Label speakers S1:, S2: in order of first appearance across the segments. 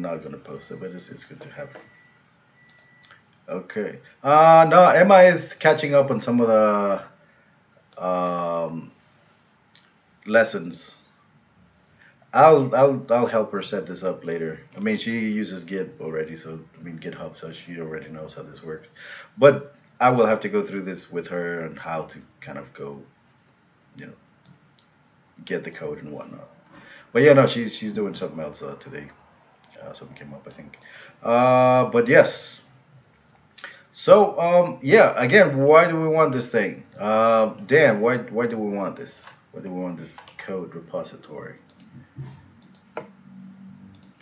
S1: not gonna post it, but it's good to have. Okay. No, Emma is catching up on some of the lessons. I'll help her set this up later. I mean, she uses Git already, so I mean GitHub, so she already knows how this works. But I will have to go through this with her and how to kind of go, you know, get the code and whatnot. But yeah, no, she's doing something else today. Something came up, I think. But yes. So yeah, again, why do we want this thing? Dan, why do we want this? Why do we want this code repository?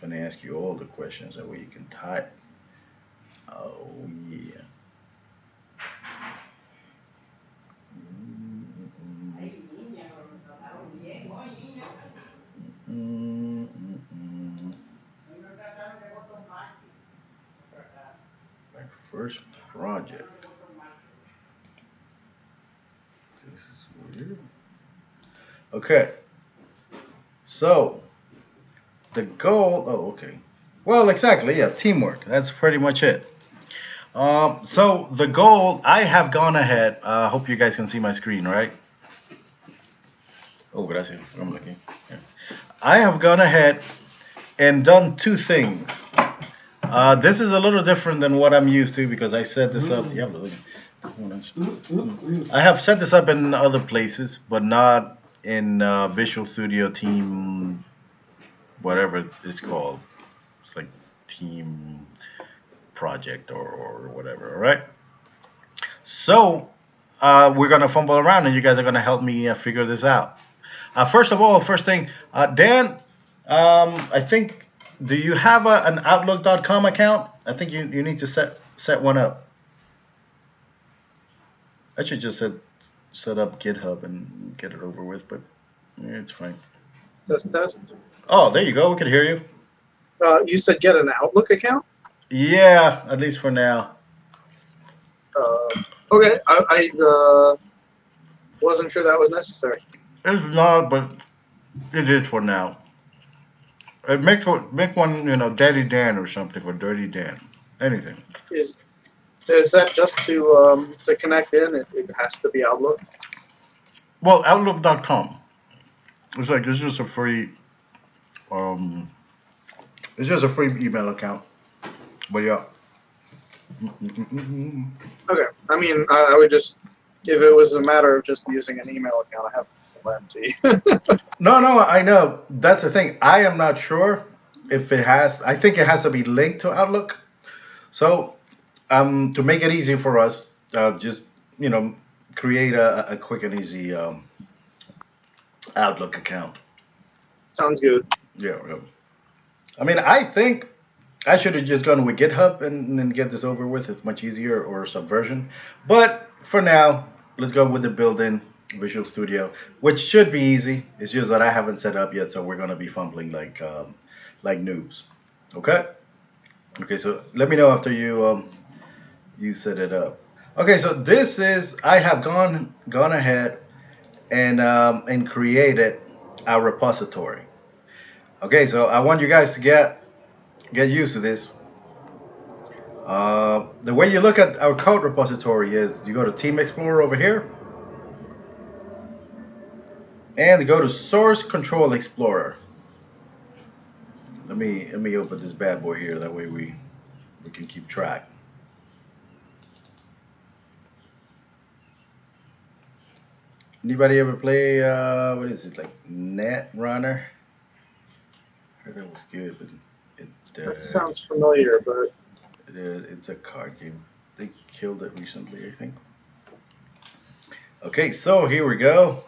S1: Gonna ask you all the questions that way you can type. Oh yeah. My first project. This is weird. Okay. So the goal. Oh, okay. Well, exactly. Yeah, teamwork. That's pretty much it. So the goal. I have gone ahead. Hope you guys can see my screen, right? Oh, gracias. I'm looking. Yeah. I have gone ahead and done two things. This is a little different than what I'm used to because I set this up. Yeah, I have set this up in other places, but not in Visual Studio Team, whatever it's called. It's like Team Project or whatever. All right. So we're gonna fumble around, and you guys are gonna help me figure this out. First of all, first thing, Dan, I think, do you have an Outlook.com account? I think you need to set one up. I should just set up GitHub and get it over with, but it's fine.
S2: Test.
S1: Oh, there you go. We can hear you.
S2: You said get an Outlook account?
S1: Yeah, at least for now.
S2: Okay, I wasn't sure that was necessary.
S1: It's not, but it is for now. Make one, Daddy Dan or something, or Dirty Dan. Anything.
S2: Is that just to connect in? It has to be Outlook.
S1: Well, Outlook.com. It's just a free it's just a free email account. But yeah.
S2: Okay, I mean, I would just, if it was a matter of just using an email account, I have empty.
S1: No, I know. That's the thing. I am not sure if it has. I think it has to be linked to Outlook. So, to make it easy for us, just create a quick and easy Outlook account.
S2: Sounds good.
S1: Yeah. I mean, I think I should have just gone with GitHub and then get this over with. It's much easier, or Subversion. But for now, let's go with the built-in Visual Studio, which should be easy. It's just that I haven't set up yet, so we're gonna be fumbling like noobs. Okay. Okay. So let me know after you set it up. Okay. So this is, I have gone ahead and created a repository. Okay. So I want you guys to get used to this. The way you look at our code repository is you go to Team Explorer over here, and go to Source Control Explorer. Let me open this bad boy here. That way we can keep track. Anybody ever play what is it, like Netrunner? I heard that was good, but
S2: that sounds familiar, but
S1: it's a card game. They killed it recently, I think. Okay, so here we go.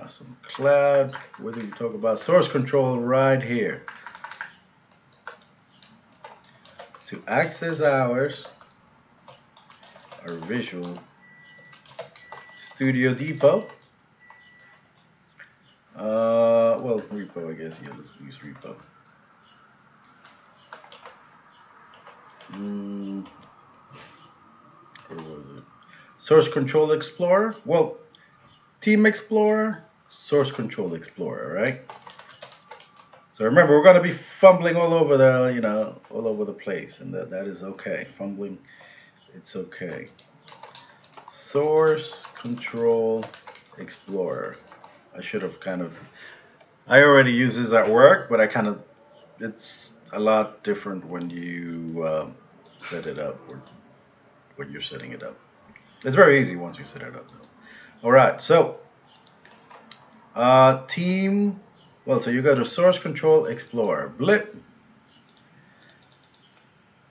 S1: Some cloud. What did we talk about? Source control right here. To access our Visual Studio Depot. Well, repo, I guess. Yeah, let's use repo. Where was it? Source Control Explorer. Well, Team Explorer, Source Control Explorer, right? So remember, we're going to be fumbling all over all over the place, and that is okay. Fumbling, it's okay. Source Control Explorer. I should have I already use this at work, but it's a lot different when you set it up or when you're setting it up. It's very easy once you set it up, though. All right, so team. Well, so you go to Source Control Explorer. Blip.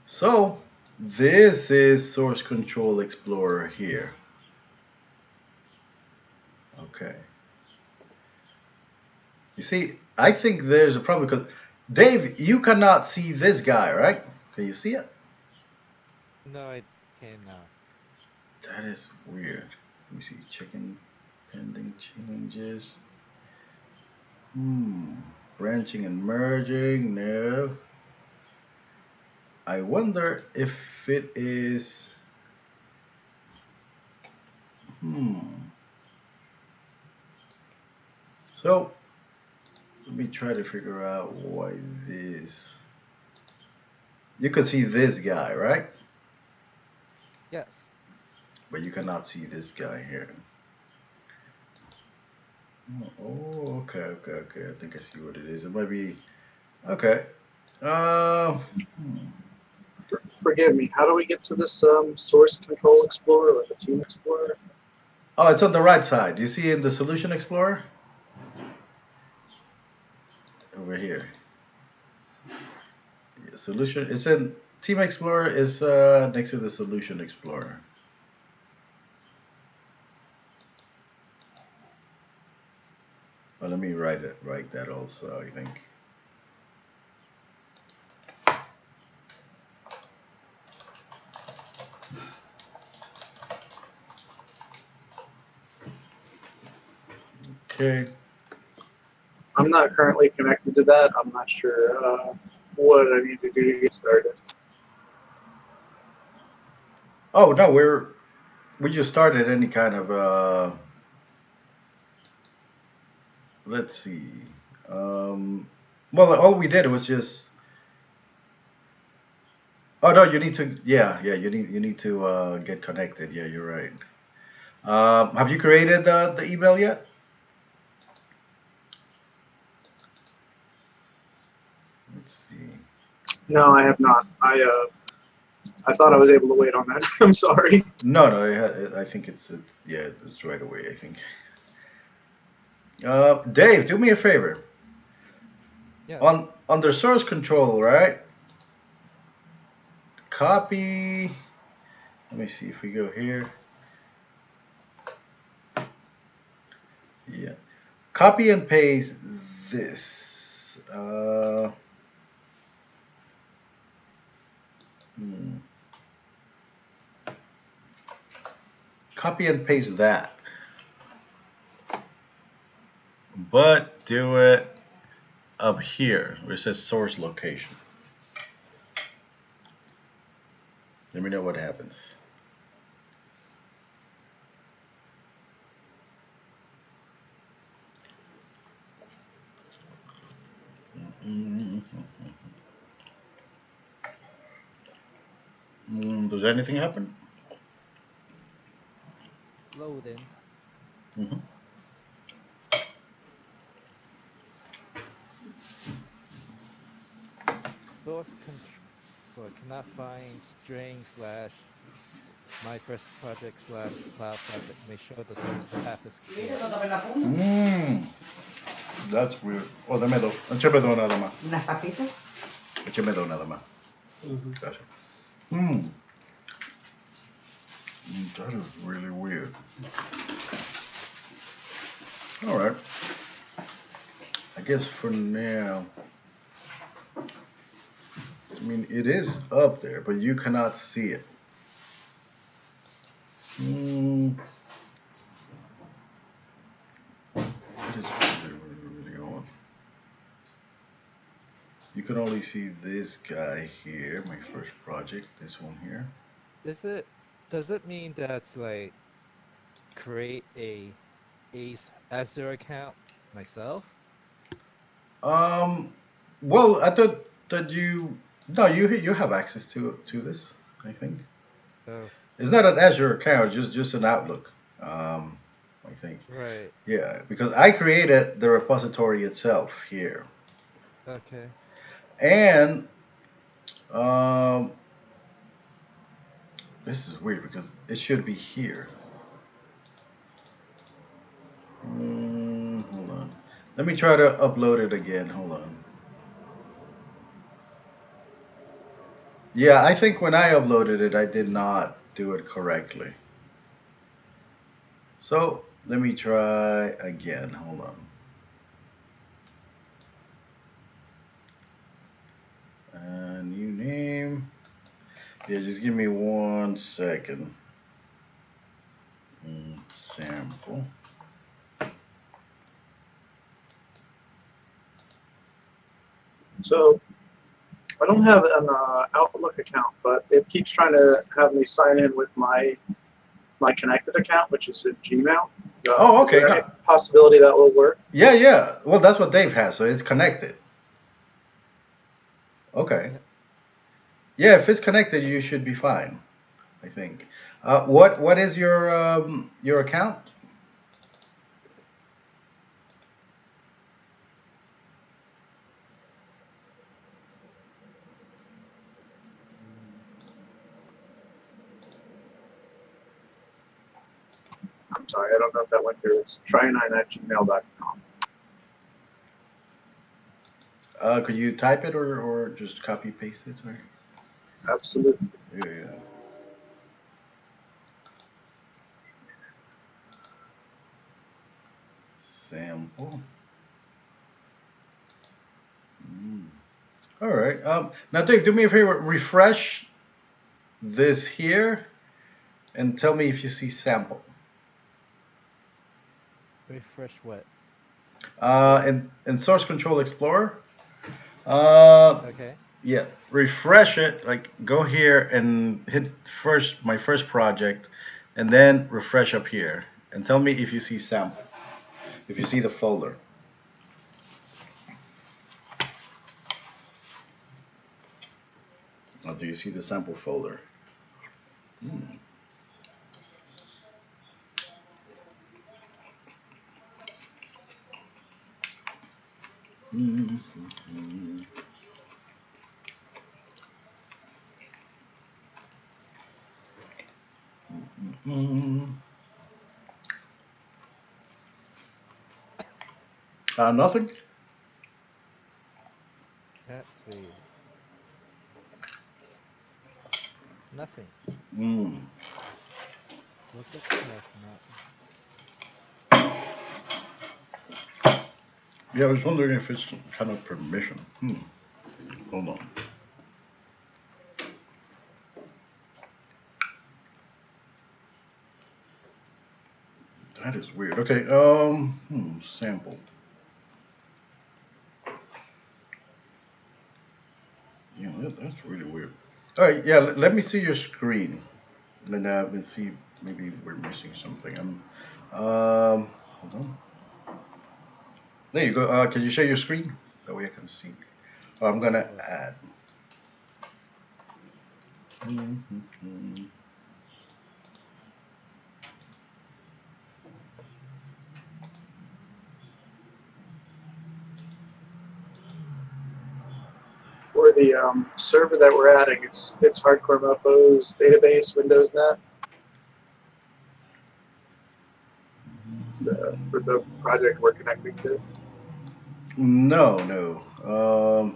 S1: So this is Source Control Explorer here. Okay. You see, I think there's a problem because Dave, you cannot see this guy, right? Can you see it?
S3: No, I cannot.
S1: That is weird. Let me see. Checking pending changes. Branching and merging. No. I wonder if it is. So let me try to figure out why this. You can see this guy, right?
S3: Yes.
S1: But you cannot see this guy here. Oh, okay. I think I see what it is. It might be. Okay.
S2: Forgive me. How do we get to this Source Control Explorer or the Team Explorer?
S1: Oh, it's on the right side. You see in the Solution Explorer? Over here. Solution. It's in Team Explorer is next to the Solution Explorer. Well, let me write that also, I think. Okay.
S2: I'm not currently connected to that. I'm not sure what I need to do to get started.
S1: Oh no, we just started any kind of let's see. Well, all we did was just. Oh no, you need to. Yeah, you need to get connected. Yeah, you're right. Have you created the email yet? Let's see.
S2: No, I have not. I thought I was able to wait on that. I'm sorry.
S1: No, I think it's right away. I think. Dave, do me a favor.
S3: Yes.
S1: On under source control, right? Copy. Let me see if we go here. Yeah. Copy and paste this. Copy and paste that. But do it up here where it says source location. Let me know what happens. Does anything happen?
S3: Loading. Source control. Cannot find string / my first project / cloud project. Make sure the source path is clear.
S1: That's weird. Oh, dame dos. Échame dos nada más.
S4: ¿Unas papitas?
S1: Échame dos nada más. Gracias. That is really weird. All right. I guess for now, I mean, it is up there, but you cannot see it. That is really odd. You can only see this guy here, my first project, this one here.
S3: Does it mean that like create a Azure account myself?
S1: Well, I thought that you no, you have access to this. I think
S3: Oh,
S1: it's not an Azure account, just an Outlook. Um, I think.
S3: right.
S1: Yeah, because I created the repository itself here,
S3: Okay.
S1: and um, this is weird because it should be here. Hold on. Let me try to upload it again. Hold on. Yeah, I think when I uploaded it, I did not do it correctly. So let me try again. Hold on. New name. Yeah, just give me 1 second. Sample.
S2: So I don't have an Outlook account, but it keeps trying to have me sign in with my connected account, which is in Gmail.
S1: Oh,
S2: Is
S1: okay.
S2: there any
S1: No.
S2: possibility that will work?
S1: Yeah, yeah. Well, that's what Dave has, so it's connected. Okay.
S3: Yeah.
S1: Yeah, if it's connected, you should be fine. I think. What is your account?
S2: I'm sorry, I don't know if that went through. It's try9@gmail.com.
S1: Could you type it or just copy paste it? Sorry.
S2: Absolutely.
S1: Yeah, yeah. Sample. Mm. All right. Now, Dave, do me a favor. Refresh this here and tell me if you see sample.
S3: Refresh what?
S1: In Source Control Explorer. Uh,
S3: Okay.
S1: yeah. Refresh it. Like go here and hit my first project, and then refresh up here and tell me if you see sample. If you see the folder. Or do you see the sample folder? Hmm. Mm-hmm. Mm-hmm. Nothing.
S3: Let's see. Nothing.
S1: Mm.
S3: Lookup path not.
S1: Yeah, I was wondering if it's kind of permission. Hold on. That is weird. Okay. Sample. Yeah, that's really weird. All right. Yeah. Let me see your screen, and see maybe we're missing something. Hold on. There you go. Can you share your screen? That way I can see. I'm gonna
S3: Oh,
S1: add. Mm-hmm.
S2: For the server that we're adding, it's Hardcore Mofo's database, Windows Net, for the project we're connecting to.
S1: No, no.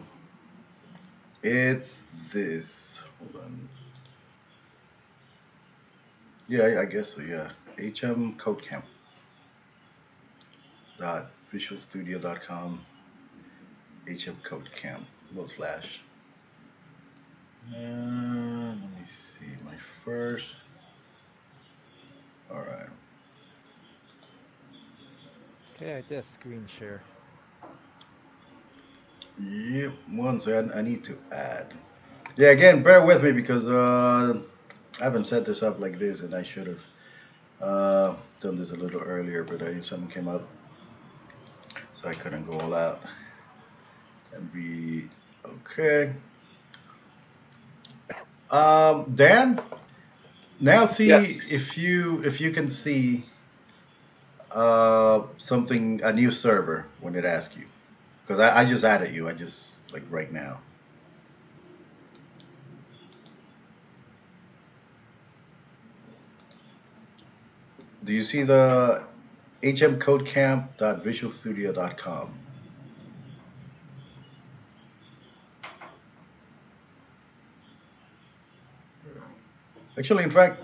S1: It's this. Hold on. Yeah, I guess so. Yeah. hmcodecamp dot visualstudio.com hmcodecamp / let me see my first. All right.
S3: okay. I did a screen share.
S1: Yep. One second. I need to add. Yeah. Again, bear with me because I haven't set this up like this, and I should have done this a little earlier, but something came up, so I couldn't go all out. MB. Okay. Dan, now see
S2: Yes.
S1: if you can see something, a new server when it asks you, because I just added you. I just like right now. Do you see the hmcodecamp.visualstudio.com? Actually, in fact,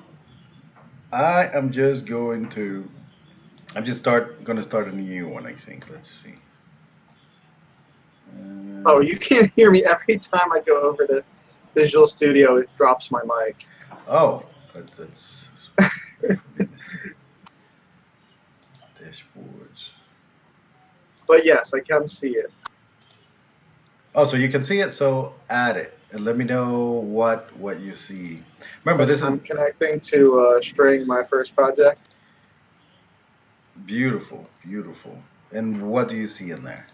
S1: I am just going to. I'm just gonna start a new one. I think. Let's see.
S2: Oh, you can't hear me every time I go over to Visual Studio. It drops my mic.
S1: Oh, that's for goodness. Dashboards.
S2: But yes, I can see it.
S1: Oh, so you can see it. So add it and let me know what you see. Remember, this is
S2: I'm connecting to string my first project.
S1: beautiful, beautiful. And what do you see in there?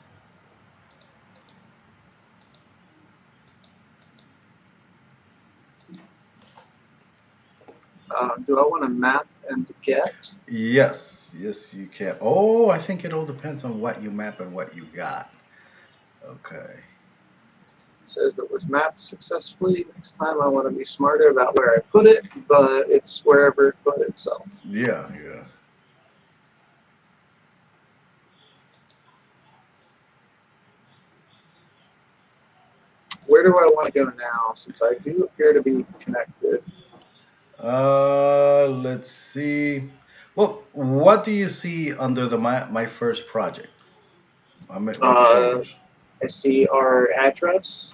S2: Do I want to map and get?
S1: Yes, yes, you can. Oh, I think it all depends on what you map and what you got. Okay.
S2: It says that it was mapped successfully. Next time I want to be smarter about where I put it, but it's wherever it put itself.
S1: Yeah, yeah.
S2: Where do I want to go now, since I do appear to be connected?
S1: Let's see. Well, what do you see under the my first project? I'm at what
S2: Uh,
S1: folders?
S2: I see our address,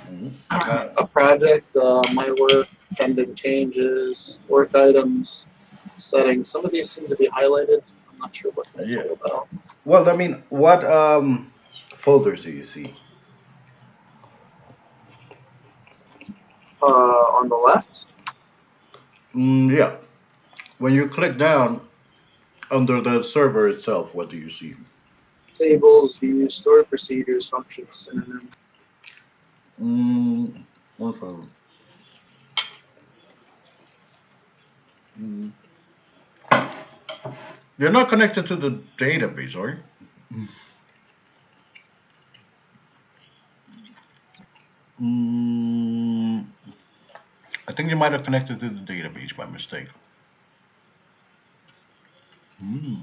S1: Mhm.
S2: a project, my work, pending changes, work items, settings. Some of these seem to be highlighted. I'm not sure what that's
S1: Yeah.
S2: all about.
S1: Well, I mean, what folders do you see?
S2: On the left,
S1: Yeah. When you click down under the server itself, what do you see?
S2: tables, views, stored procedures, functions, synonym.
S1: Mm, one folder. Mm. You're not connected to the database, are you? Mm, I think you might have connected to the database by mistake. Mm.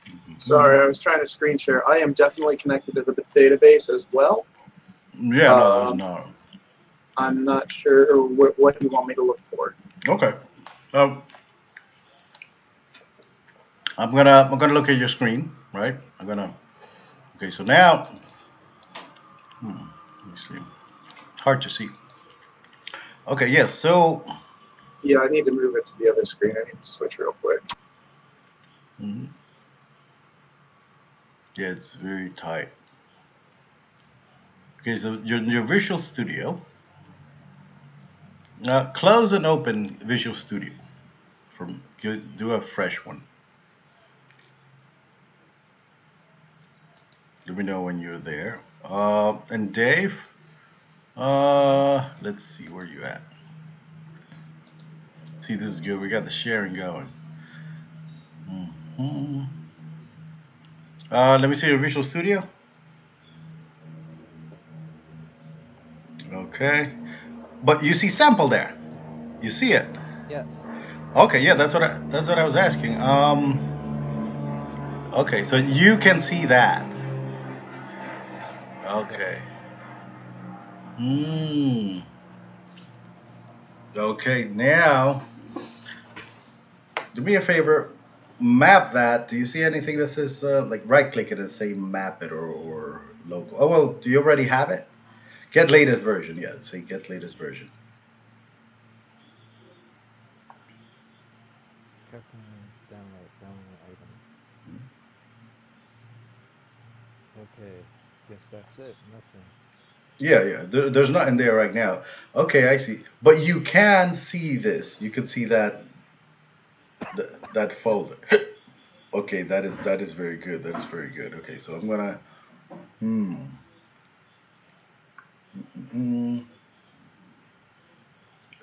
S1: Mhm.
S2: Sorry, I was trying to screen share. I am definitely connected to the database as well.
S1: Yeah, no, there's
S2: Um,
S1: not.
S2: I'm not sure what you want me to look for.
S1: Okay. Um, I'm gonna look at your screen, right? I'm gonna. Okay, so now, let me see. Hard to see. Okay, yes. So,
S2: Yeah, I need to move it to the other screen. I need to switch real quick.
S1: mhm, yeah, it's very tight. Okay, so your Visual Studio. Close and open Visual Studio. Do a fresh one. Let me know when you're there. And Dave, let's see where you at. See, this is good. We got the sharing going. Hmm. Let me see your Visual Studio. Okay, but you see sample there. You see it.
S3: Yes.
S1: Okay, yeah, that's what I was asking. Okay, so you can see that. Okay.
S3: Yes.
S1: Hmm. Okay, now do me a favor. Map that. Do you see anything that says like right click it and say map it or local? Oh well, do you already have it? Get latest version. Yeah, say get latest version.
S3: Cartoons, download item. Okay. Guess that's it. Nothing.
S1: Yeah, yeah. There's nothing there right now. Okay, I see. But you can see this. You can see that folder.
S3: Yes.
S1: Okay, that is very good. That is very good. Okay, so I'm gonna Hmm. Mm.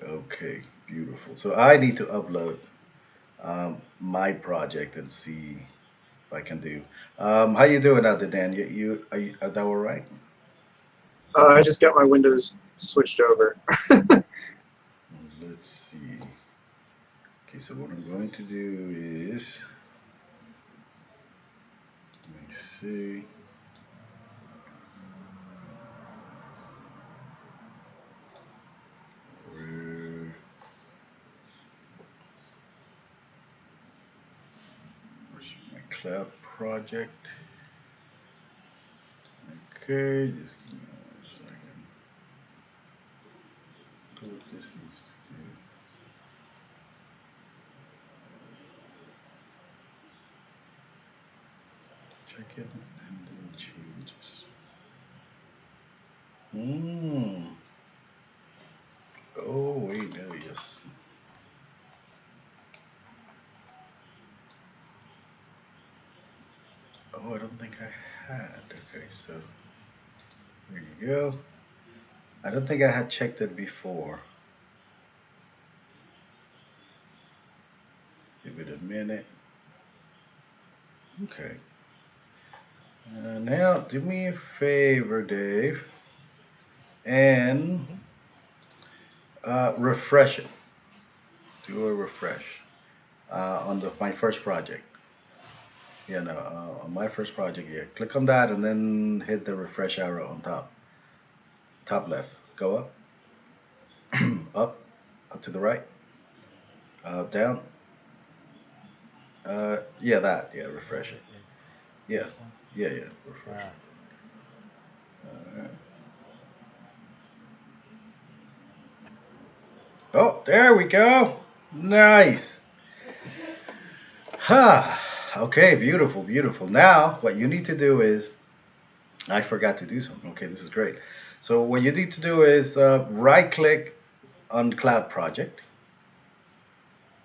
S1: Okay, beautiful. So I need to upload my project and see if I can do. How you doing out there, Dan? Are that all right?
S2: I just got my windows switched over.
S1: Let's see. Okay, so what I'm going to do is, let me see. Where, where's my cloud project? Okay, just give me 1 second. Do what this needs to do. Check it and then changes. Hmm. Oh, wait, no, yes. Oh, I don't think I had. Okay, so there you go. I don't think I had checked it before. Give it a minute. Okay. Now, do me a favor, Dave, and
S3: Mm-hmm.
S1: refresh it. Do a refresh on my first project. Yeah, no, on my first project. Yeah, click on that and then hit the refresh arrow on top, top left. Go up, up, up to the right, down. Yeah, that. Yeah, refresh it.
S3: Wait.
S1: Yeah,
S3: This one?
S1: yeah, refresh
S3: Ah,
S1: it. Alright. Oh, there we go. Nice. Ha. Okay, beautiful, beautiful. Now, what you need to do is, I forgot to do something. Okay, this is great. So what you need to do is right click on Cloud Project.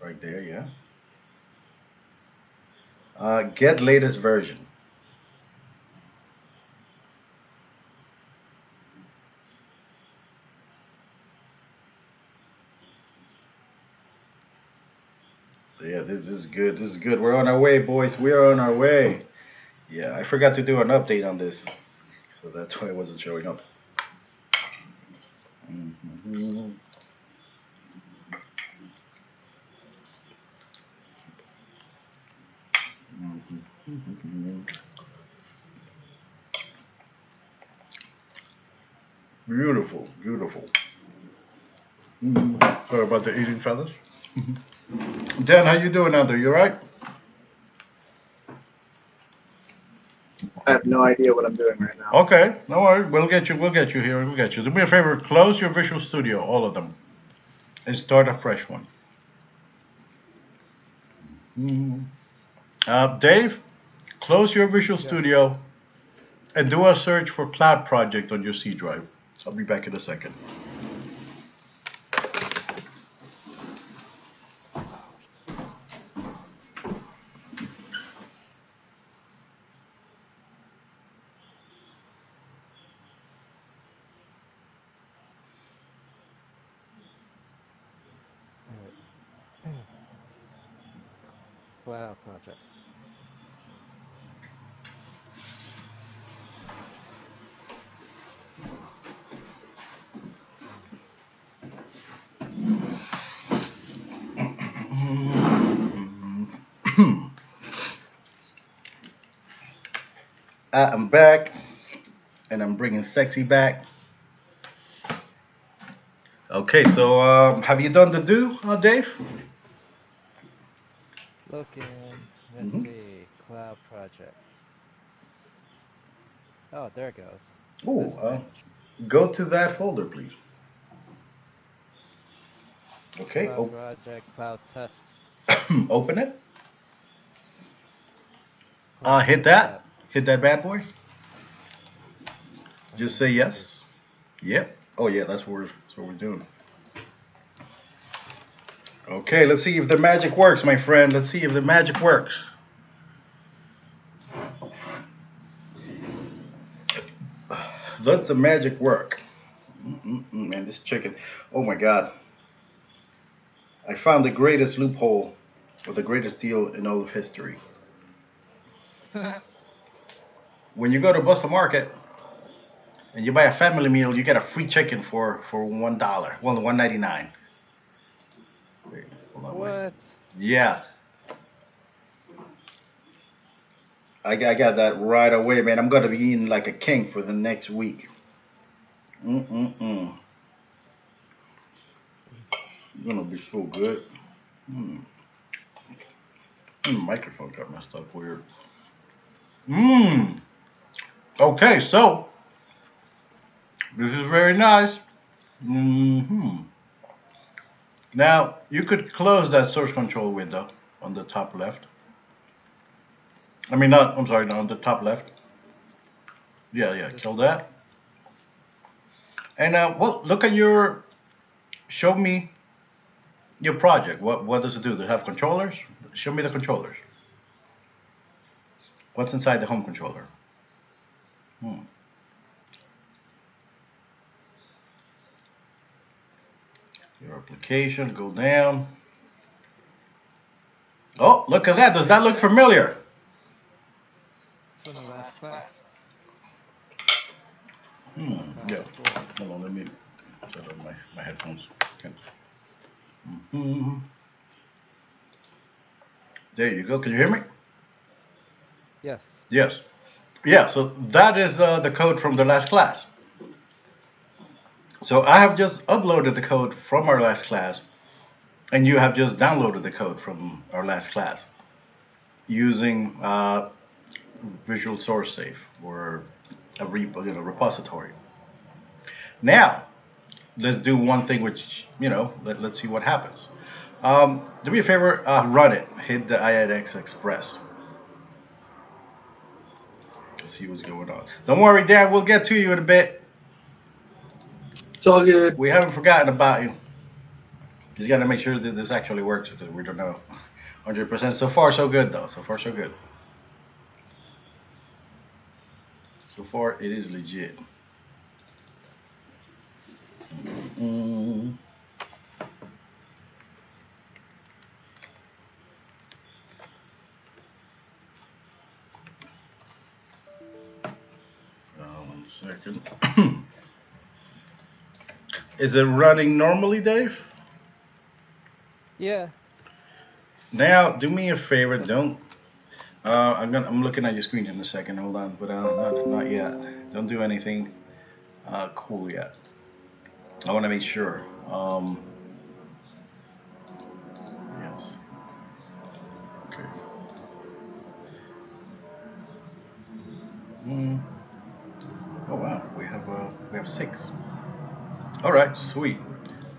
S1: Right there, yeah. Get latest version. So yeah, this is good. This is good. We're on our way, boys. We are on our way. Yeah, I forgot to do an update on this, so that's why it wasn't showing up. Mhm. Mhm. Beautiful, beautiful. Sorry about the eating, fellas. Dan, how you doing out there? You alright?
S2: I have no idea what I'm doing right now.
S1: Okay, no worries. We'll get you. We'll get you here. We'll get you. Do me a favor. Close your Visual Studio, all of them, and start a fresh one. Mhm. Dave, close your Visual
S3: yes.
S1: Studio and do a search for Cloud Project on your C drive. I'll be back in a second.
S3: Oh, all right. Cloud project.
S1: I'm back, and I'm bringing sexy back. Okay, so have you done the do, Dave?
S3: Looking. Let's
S1: Mm-hmm.
S3: see. Cloud project. Oh, there it goes.
S1: Oh,
S3: This image.
S1: go to that folder, please. Okay,
S3: Cloud project. Cloud test.
S1: open it.
S3: Cloud
S1: Hit
S3: test
S1: that.
S3: app.
S1: Hit that bad boy. Just
S3: Okay,
S1: say
S3: what's
S1: yes.
S3: this?
S1: Yep. Oh yeah, that's what we're doing. Okay, let's see if the magic works, my friend. Let's see if the magic works. Let the magic work. Man, this chicken. Oh my God. I found the greatest loophole or the greatest deal in all of history. When you go to Buster Market and you buy a family meal, you get a free chicken for $1. Well, 1.99. Wait, hold on, wait.
S3: What?
S1: Yeah. I got that right away, man. I'm gonna be eating like a king for the next week. It's gonna be so good. Microphone got messed up weird. Okay, so this is very nice. Now you could close that source control window on the top left. I mean, not. I'm sorry, not on the top left. Yeah. Kill that. And well, look at your. Show me your project. What does it do? Does it have controllers? Show me the controllers. What's inside the home controller? Your application, go down. Oh, look at that. Does that look familiar?
S3: It's from the last class.
S1: Yeah. Hold on, let me set up my headphones. Okay. There you go. Can you hear me?
S3: Yes.
S1: Yes. Yeah, so that is the code from the last class. So I have just uploaded the code from our last class, and you have just downloaded the code from our last class using Visual Source Safe or a repository. Now, let's do one thing, which let's see what happens. Do me a favor, run it. Hit the IIX Express. Let's see what's going on. Don't worry, Dan. We'll get to you in a bit.
S2: It's all good.
S1: We haven't forgotten about you. Just got to make sure that this actually works because we don't know 100%. So far, so good, though. So far, so good. So far, it is legit. One second. Is it running normally, Dave?
S3: Yeah.
S1: Now, do me a favor. Don't. I'm looking at your screen in a second. Hold on, but not yet. Don't do anything cool yet. I want to make sure. Yes. Okay. Oh wow, we have 6. All right, sweet.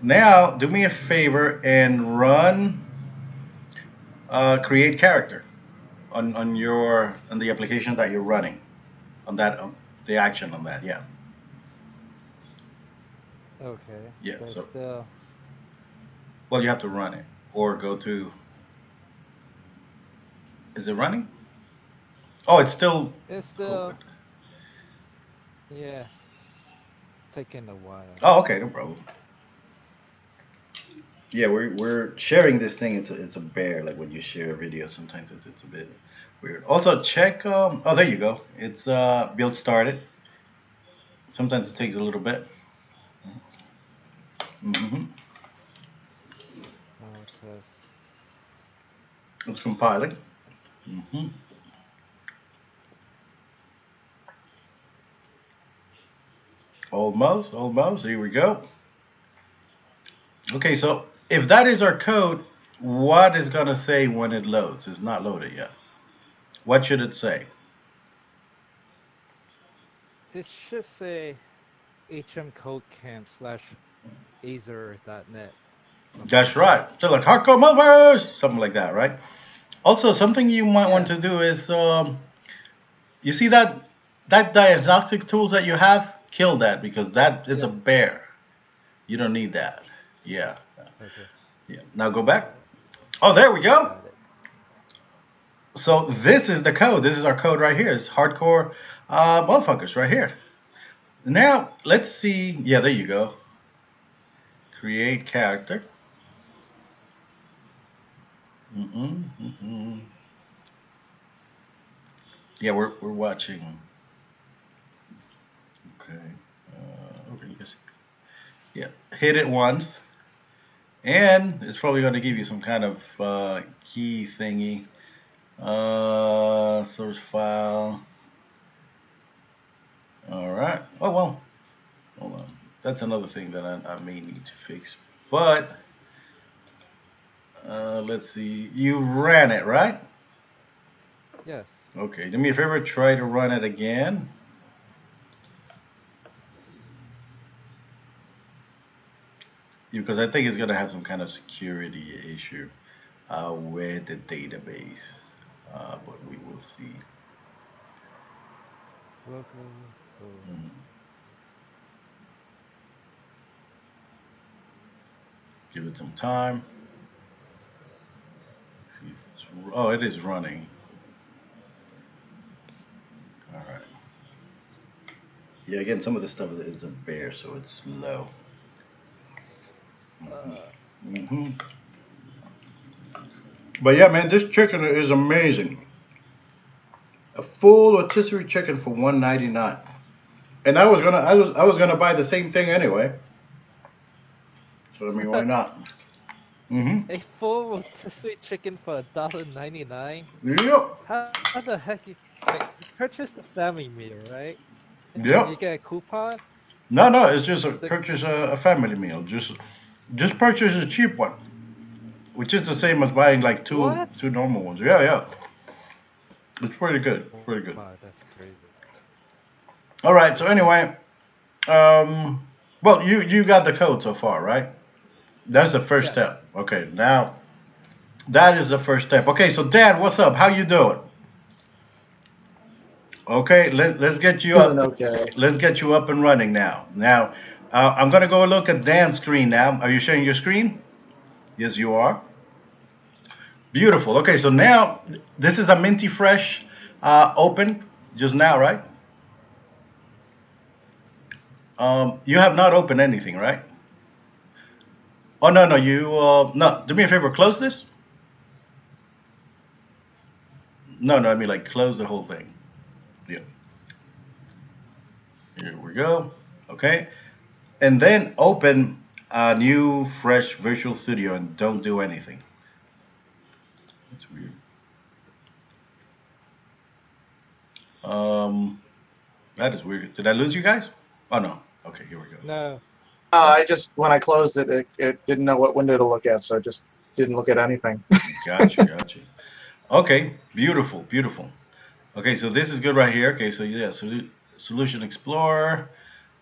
S1: Now, do me a favor and run create character on the application that you're running, on that the action on that. Yeah.
S3: Okay.
S1: Yeah.
S3: But
S1: So.
S3: still.
S1: Well, you have to run it or go to. Is it running? Oh, it's still.
S3: It's still. Cool. Yeah. Taking a while.
S1: Oh, okay, no problem. Yeah, we're sharing this thing. It's a bear. Like when you share a video, sometimes it's a bit weird. Also, check. Oh, there you go. It's build started. Sometimes it takes a little bit.
S3: Test.
S1: It's compiling. Almost. Here we go. Okay, so if that is our code, what is gonna say when it loads? It's not loaded yet. What should it say?
S3: It should say hmcodecamp/azer.net.
S1: That's right. So like hardcore motherfuckers, something like that, right? Also, something you might want to do is, you see that diagnostic tools that you have, kill that because that is a bear. You don't need that. Yeah.
S3: Okay.
S1: Yeah. Now go back. Oh, there we go. So this is the code. This is our code right here. It's hardcore motherfuckers right here. Now let's see. Yeah, there you go. Create character. Mm-mm. Yeah, we're watching. Okay. Okay, you can see. Yeah, hit it once, and it's probably going to give you some kind of key thingy. Source file. All right. Oh well. Hold on. That's another thing that I may need to fix. But let's see. You ran it, right?
S3: Yes.
S1: Okay. Do me a favor. Try to run it again. Because I think it's going to have some kind of security issue with the database. But we will see.
S3: Local host.
S1: Mhm. Give it some time. See if it's, oh, it is running. All right. Yeah, again, some of this stuff is a bear, so it's slow.
S3: Uh,
S1: Hmm. But yeah, man, this chicken is amazing. A full rotisserie chicken for 199. And I was gonna buy the same thing anyway. So I mean, why not? Hmm.
S3: a full rotisserie chicken for $1.99.
S1: Yep.
S3: How the heck you purchased the family meal, right? And you
S1: Yep.
S3: get a coupon?
S1: No, no, it's just
S3: The
S1: purchase a family meal. Just purchase a cheap one, which is the same as buying like two
S3: what?
S1: normal ones. Yeah, yeah. It's pretty good. It's
S3: Oh
S1: pretty good.
S3: my, that's crazy.
S1: All right. So anyway, well, you got the code so far, right? That's the first
S3: Yes.
S1: step. Okay, now that is the first step. Okay, so Dan, what's up? How you doing? Okay, let's get you
S2: Doing
S1: up.
S2: okay.
S1: Let's get you up and running now. Now, I'm gonna go look at Dan's screen now. Are you sharing your screen? Yes, you are. Beautiful. Okay, so now this is a minty fresh open just now, right? You have not opened anything, right? Oh no, no, you no. Do me a favor, close this. No, no, I mean like close the whole thing. Yeah. Here we go. Okay, and then open a new fresh Visual Studio and don't do anything. That's weird. Um, that is weird. Did I lose you guys? Oh no. Okay, here we go.
S3: No.
S2: I just when I closed it, it didn't know what window to look at, so I just didn't look at anything.
S1: Gotcha, gotcha. Okay, beautiful, beautiful. Okay, so this is good right here. Okay, so yeah, Solution Explorer.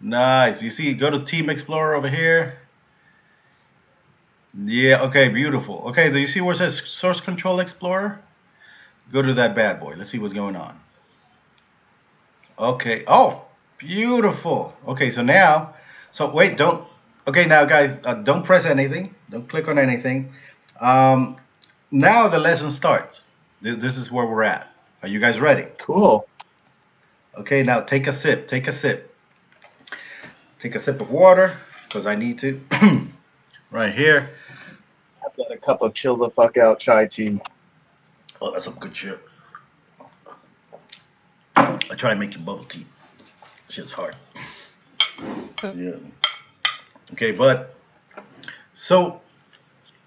S1: Nice. You see, go to Team Explorer over here. Yeah, okay, beautiful. Okay, do you see where it says Source Control Explorer? Go to that bad boy. Let's see what's going on. Okay. Oh, beautiful. Okay, so now, so wait, don't. Okay, now guys, don't press anything. Don't click on anything. Um, now the lesson starts. This is where we're at. Are you guys ready?
S2: Cool.
S1: Okay, now take a sip. Take a sip. Take a sip of water because I need to. Right here.
S2: I've got a cup of chill the fuck out chai tea.
S1: Oh, that's some good shit. I try making bubble tea. Shit's hard. Yeah. Okay, but so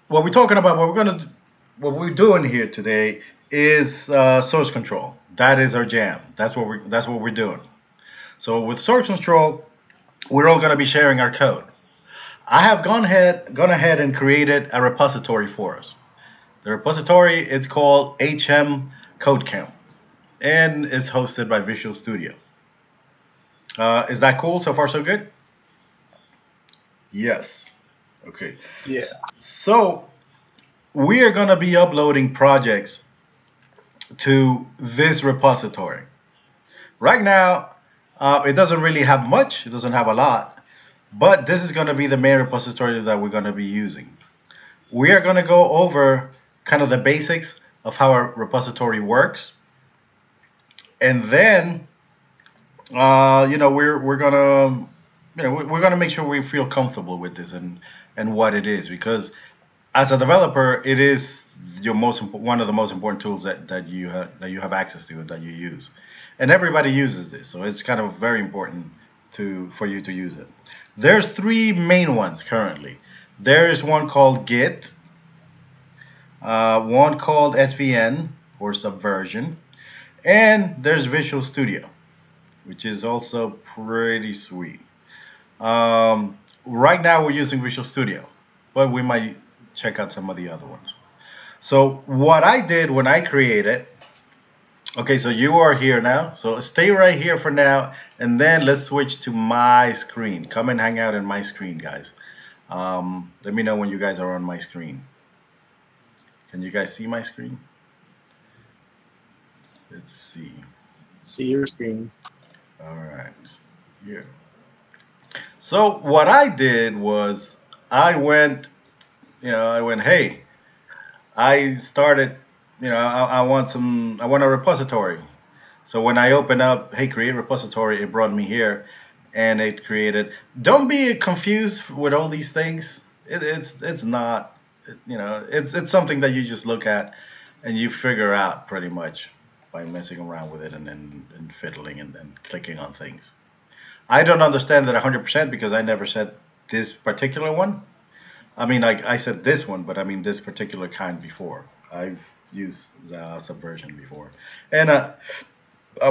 S1: what we're talking about, what we're doing here today is source control. That is our jam. That's what we're doing. So with source control, we're all going to be sharing our code. I have gone ahead and created a repository for us. The repository is called HM Code Count, and it's hosted by Visual Studio. Is that cool? So far, so good? Yes. Okay.
S2: Yeah.
S1: So we are going to be uploading projects to this repository. Right now, it doesn't really have much. It doesn't have a lot. But this is going to be the main repository that we're going to be using. We are going to go over kind of the basics of how our repository works. And then we're gonna, we're gonna make sure we feel comfortable with this and what it is, because as a developer, it is one of the most important tools that you have access to and that you use, and everybody uses this, so it's kind of very important for you to use it. There's three main ones currently. There's one called Git, one called SVN or Subversion, and there's Visual Studio, which is also pretty sweet. Right now we're using Visual Studio, but we might check out some of the other ones. So what I did when I created, okay, so you are here now, so stay right here for now, and then let's switch to my screen. Come and hang out in my screen, guys. Let me know when you guys are on my screen. Can you guys see my screen? Let's see.
S2: See your screen.
S1: All right, here. So what I did was I went, hey, I started, I want a repository. So when I open up, hey, create repository, it brought me here, and it created. Don't be confused with all these things. It's not, it's something that you just look at and you figure out pretty much by messing around with it and fiddling and clicking on things. I don't understand it 100% because I never said this particular one. I mean, I said this one, but I mean this particular kind before. I've used the Subversion before, and at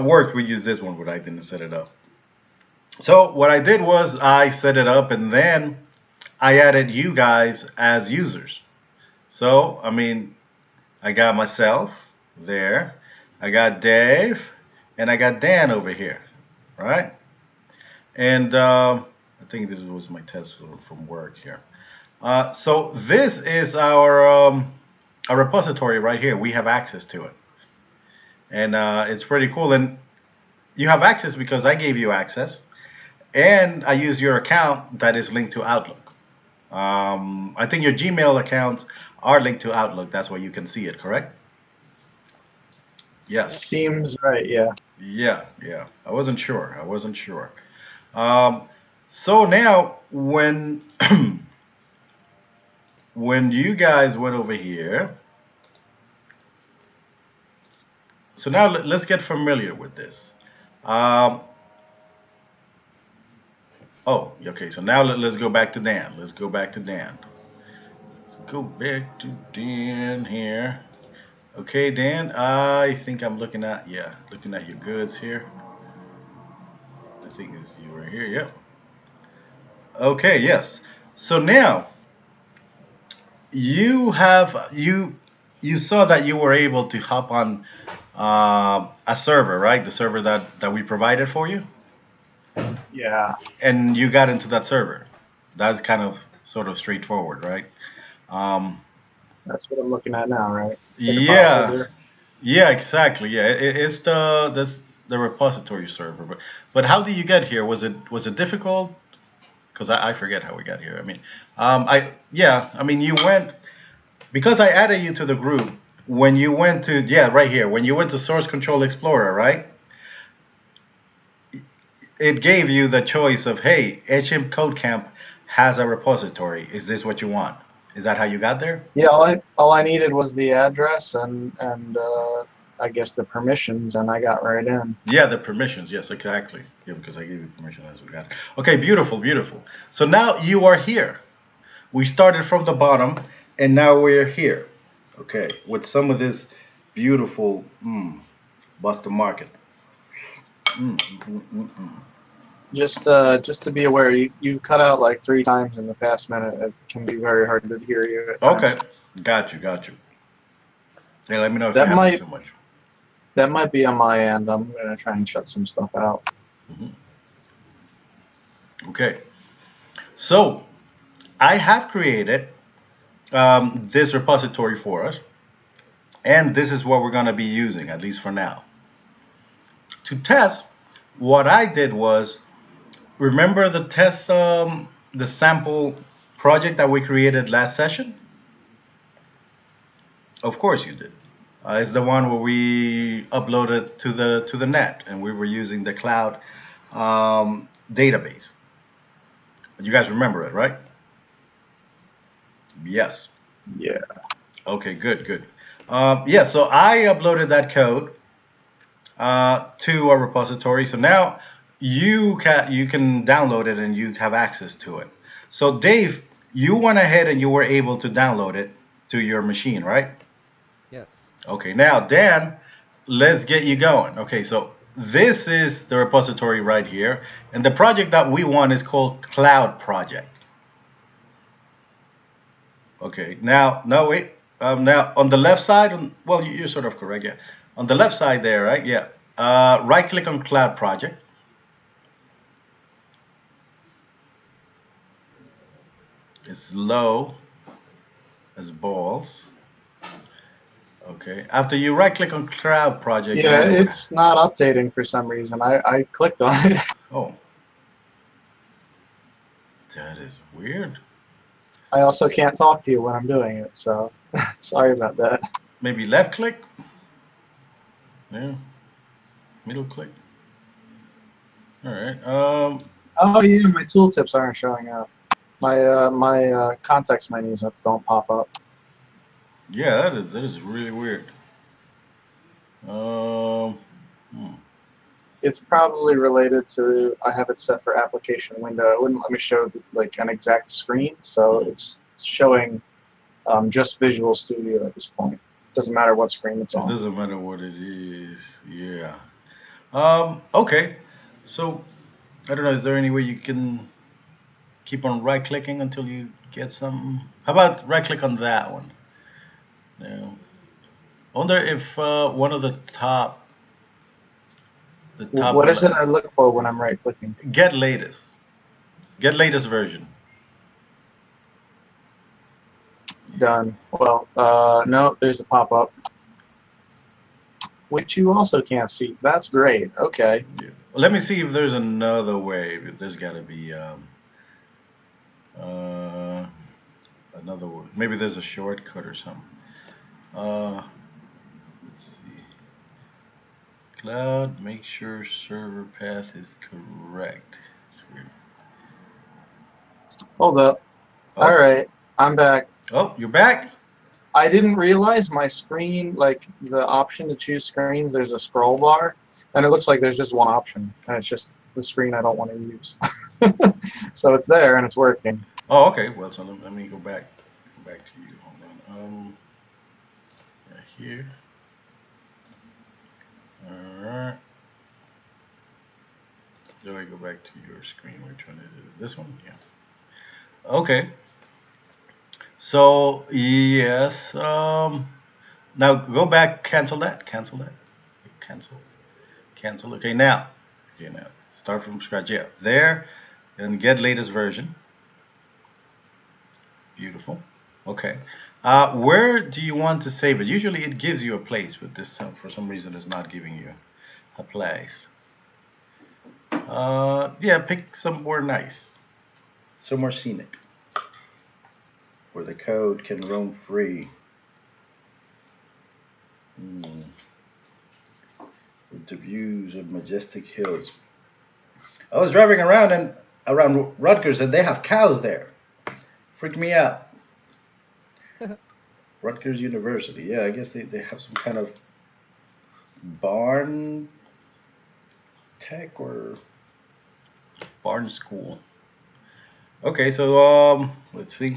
S1: work we use this one, but I didn't set it up. So what I did was I set it up, and then I added you guys as users. So I mean, I got myself there, I got Dave, and I got Dan over here, right? And I think this was my test from work here. So this is our repository right here. We have access to it, and it's pretty cool. And you have access because I gave you access, and I use your account that is linked to Outlook. I think your Gmail accounts are linked to Outlook. That's why you can see it, correct? Yes.
S2: Seems right, yeah.
S1: Yeah. I wasn't sure. So now when when you guys went over here, so now let's get familiar with this. Oh, okay. So now let's go back to Dan. Let's go back to Dan here. Okay, Dan. I think I'm looking at your goods here. I think it's you right here. Yep. Okay. Yes. So now you saw that you were able to hop on a server, right? The server that we provided for you.
S2: Yeah.
S1: And you got into that server. That's kind of sort of straightforward, right?
S2: That's what I'm looking at now, right?
S1: Yeah. Yeah, exactly. Yeah, it's the repository server. But how did you get here? Was it difficult? Because I forget how we got here. I mean, I mean you went, because I added you to the group. When you went to right here, when you went to Source Control Explorer, right? It gave you the choice of, hey, HM Code Camp has a repository. Is this what you want? Is that how you got there?
S2: Yeah, all I needed was the address and I guess the permissions, and I got right in.
S1: Yeah, the permissions. Yes, exactly. Yeah, because I gave you permission as we got it. Okay, beautiful. So now you are here. We started from the bottom, and now we're here. Okay, with some of this beautiful Boston Market.
S2: Just to be aware, you cut out like 3 times in the past minute. It can be very hard to hear you at times.
S1: Okay, got you. Hey, let me know if you have so much.
S2: That might be on my end. I'm gonna try and shut some stuff out.
S1: Okay, so I have created this repository for us, and this is what we're gonna be using, at least for now. To test, what I did was, remember the test, the sample project that we created last session? Of course you did. It's the one where we uploaded to the net, and we were using the cloud database. You guys remember it, right? Yes.
S2: Yeah.
S1: Okay, good. Yeah, so I uploaded that code to a repository. So now you can download it and you have access to it. So Dave, you went ahead and you were able to download it to your machine, right?
S3: Yes.
S1: Okay, now Dan, let's get you going. Okay, so this is the repository right here, and the project that we want is called Cloud Project. Okay, now, no, wait. Now, on the left side, well, you're sort of correct, yeah. On the left side there, right? Yeah. Right click on Cloud Project. It's low as balls. Okay. After you right click on Cloud Project,
S2: Yeah,
S1: then what?
S2: it's not updating for some reason. I clicked on it.
S1: Oh, that is weird.
S2: I also can't talk to you when I'm doing it, so sorry about that.
S1: Maybe left click? Yeah. Middle click. All right.
S2: Oh yeah, my tooltips aren't showing up. My context menus don't pop up.
S1: Yeah, that is really weird. Um, hmm.
S2: It's probably related to I have it set for application window. It wouldn't let me show like an exact screen, so it's showing just Visual Studio at this point. Doesn't matter what screen it's
S1: It
S2: on.
S1: doesn't matter what it is. Yeah. Okay. So I don't know. Is there any way you can keep on right clicking until you get something? How about right click on that one? Yeah. I wonder if one of the top
S2: What is it I look for when I'm right clicking?
S1: get latest version.
S2: Done. Well, no, there's a pop up, which you also can't see. That's great. Okay.
S1: Yeah. Well, let me see if there's another way. There's got to be uh, another way. Maybe there's a shortcut or something. Let's see. Cloud, make sure server path is correct. That's weird.
S2: Hold up. All
S1: Oh,
S2: right, I'm back.
S1: oh, you're back?
S2: I didn't realize my screen, like the option to choose screens, there's a scroll bar, and it looks like there's just one option, and it's just the screen I don't want to use. So it's there and it's working.
S1: Oh, okay. Well, so let me go back. Go back to you. Hold on. Right here. All right. Do I go back to your screen? Which one is it? This one? Yeah. Okay. So yes. Now go back. Cancel that. Cancel that. Cancel. Cancel. Okay. Now. Okay. Now start from scratch. Yeah. There. And get latest version. Beautiful. Okay. Where do you want to save it? Usually it gives you a place, but this time for some reason it's not giving you a place. Yeah, pick somewhere nice, somewhere scenic, where the code can roam free. With the views of majestic hills. I was driving around Rutgers and they have cows there. Freaked me out. Rutgers University. Yeah, I guess they have some kind of barn tech or barn school. Okay, so let's see.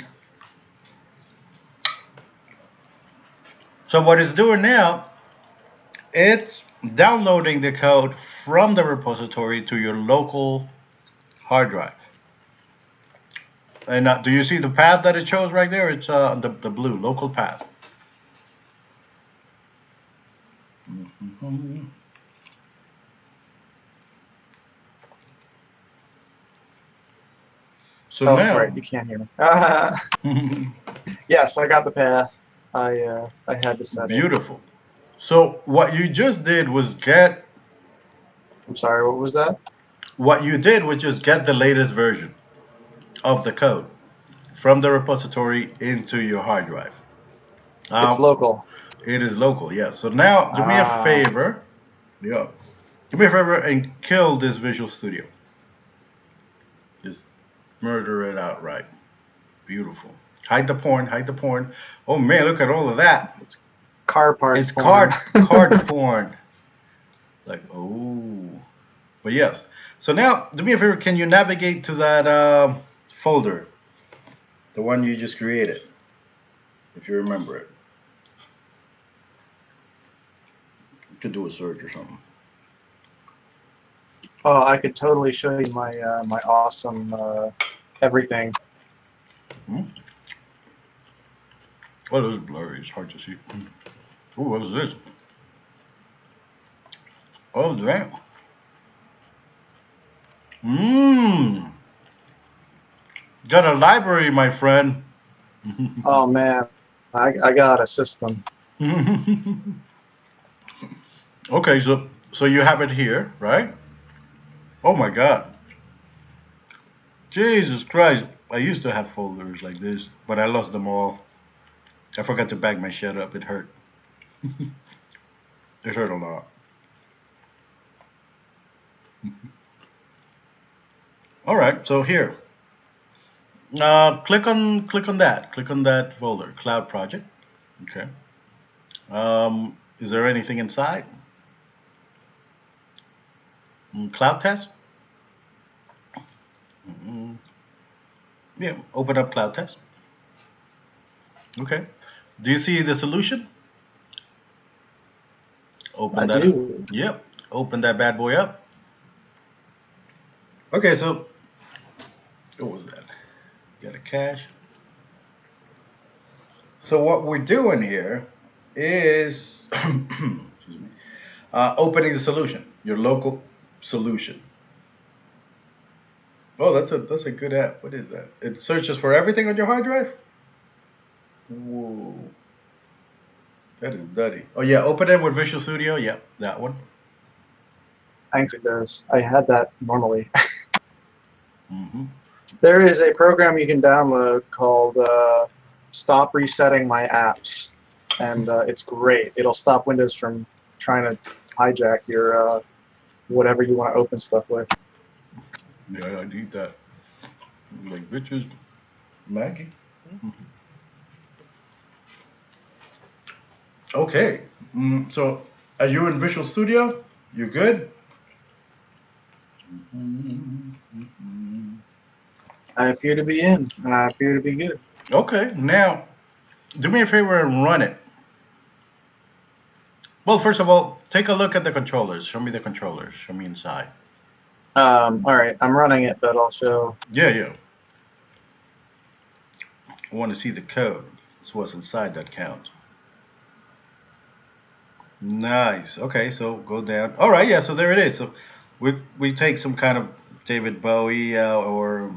S1: So what it's doing now, it's downloading the code from the repository to your local hard drive. And do you see the path that it shows right there? It's the blue local path. Mm-hmm. So
S2: Oh,
S1: now,
S2: right, you can't hear me. Yes, I got the path. I had to set it.
S1: beautiful. So what you just did was get.
S2: I'm sorry, what was that?
S1: What you did was just get the latest version of the code from the repository into your hard drive.
S2: It's local.
S1: It is local, yes. So now do me a
S2: Ah.
S1: favor. Yeah. Do me a favor and kill this Visual Studio. Just murder it outright. Beautiful. Hide the porn. Hide the porn. Oh man, look at all of that.
S2: It's car parts.
S1: It's
S2: porn.
S1: card porn. Like, oh. But yes. So now, do me a favor. Can you navigate to that folder, the one you just created, if you remember it? You could do a search or something.
S2: Oh, I could totally show you my my awesome everything.
S1: Hmm? Oh, this is blurry. It's hard to see. Oh, what is this? Oh, damn. Mmm. Got a library, my friend.
S2: Oh man, I got a system.
S1: Okay, so you have it here, right? Oh my God. Jesus Christ. I used to have folders like this, but I lost them all. I forgot to bag my shit up. It hurt. It hurt a lot. All right, so here. Click on that. Click on that folder, Cloud Project. Okay. Is there anything inside? Cloud Test. Yeah. Open up Cloud Test. Okay. Do you see the solution? Open that.
S2: do.
S1: Yep. Open that bad boy up. Okay, so what was that? Got a cache. So what we're doing here is excuse me, opening the solution, your local solution. Oh, that's a good app. What is that? It searches for everything on your hard drive. Whoa, that is nutty. Oh yeah, open it with Visual Studio. Yep, that one.
S2: Thanks, it does. I had that normally.
S1: Mm-hmm.
S2: There is a program you can download called Stop Resetting My Apps, and it's great. It'll stop Windows from trying to hijack your whatever you want to open stuff with.
S1: Yeah, I need that. Like bitches, Maggie. Mm-hmm. Okay, so are you in Visual Studio? You good?
S2: I appear to be in, and I appear to be good.
S1: Okay, now do me a favor and run it. Well, first of all, take a look at the controllers. Show me the controllers. Show me inside.
S2: All right, I'm running it, but I'll show.
S1: Yeah. I want to see the code. It's what's inside that counts. Nice. Okay, so go down. All right, yeah. So there it is. So we take some kind of David Bowie or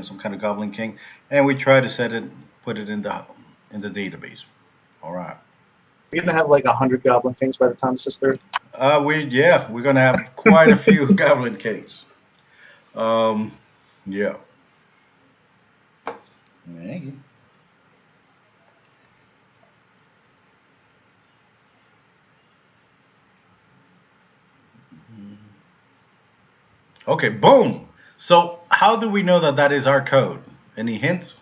S1: some kind of Goblin King, and we try to put it in the database. All right.
S2: You're gonna have like 100 Goblin Kings by the time this is through.
S1: We're gonna have quite a few Goblin Kings. Yeah. Maggie. Okay, boom. So how do we know that that is our code? Any hints?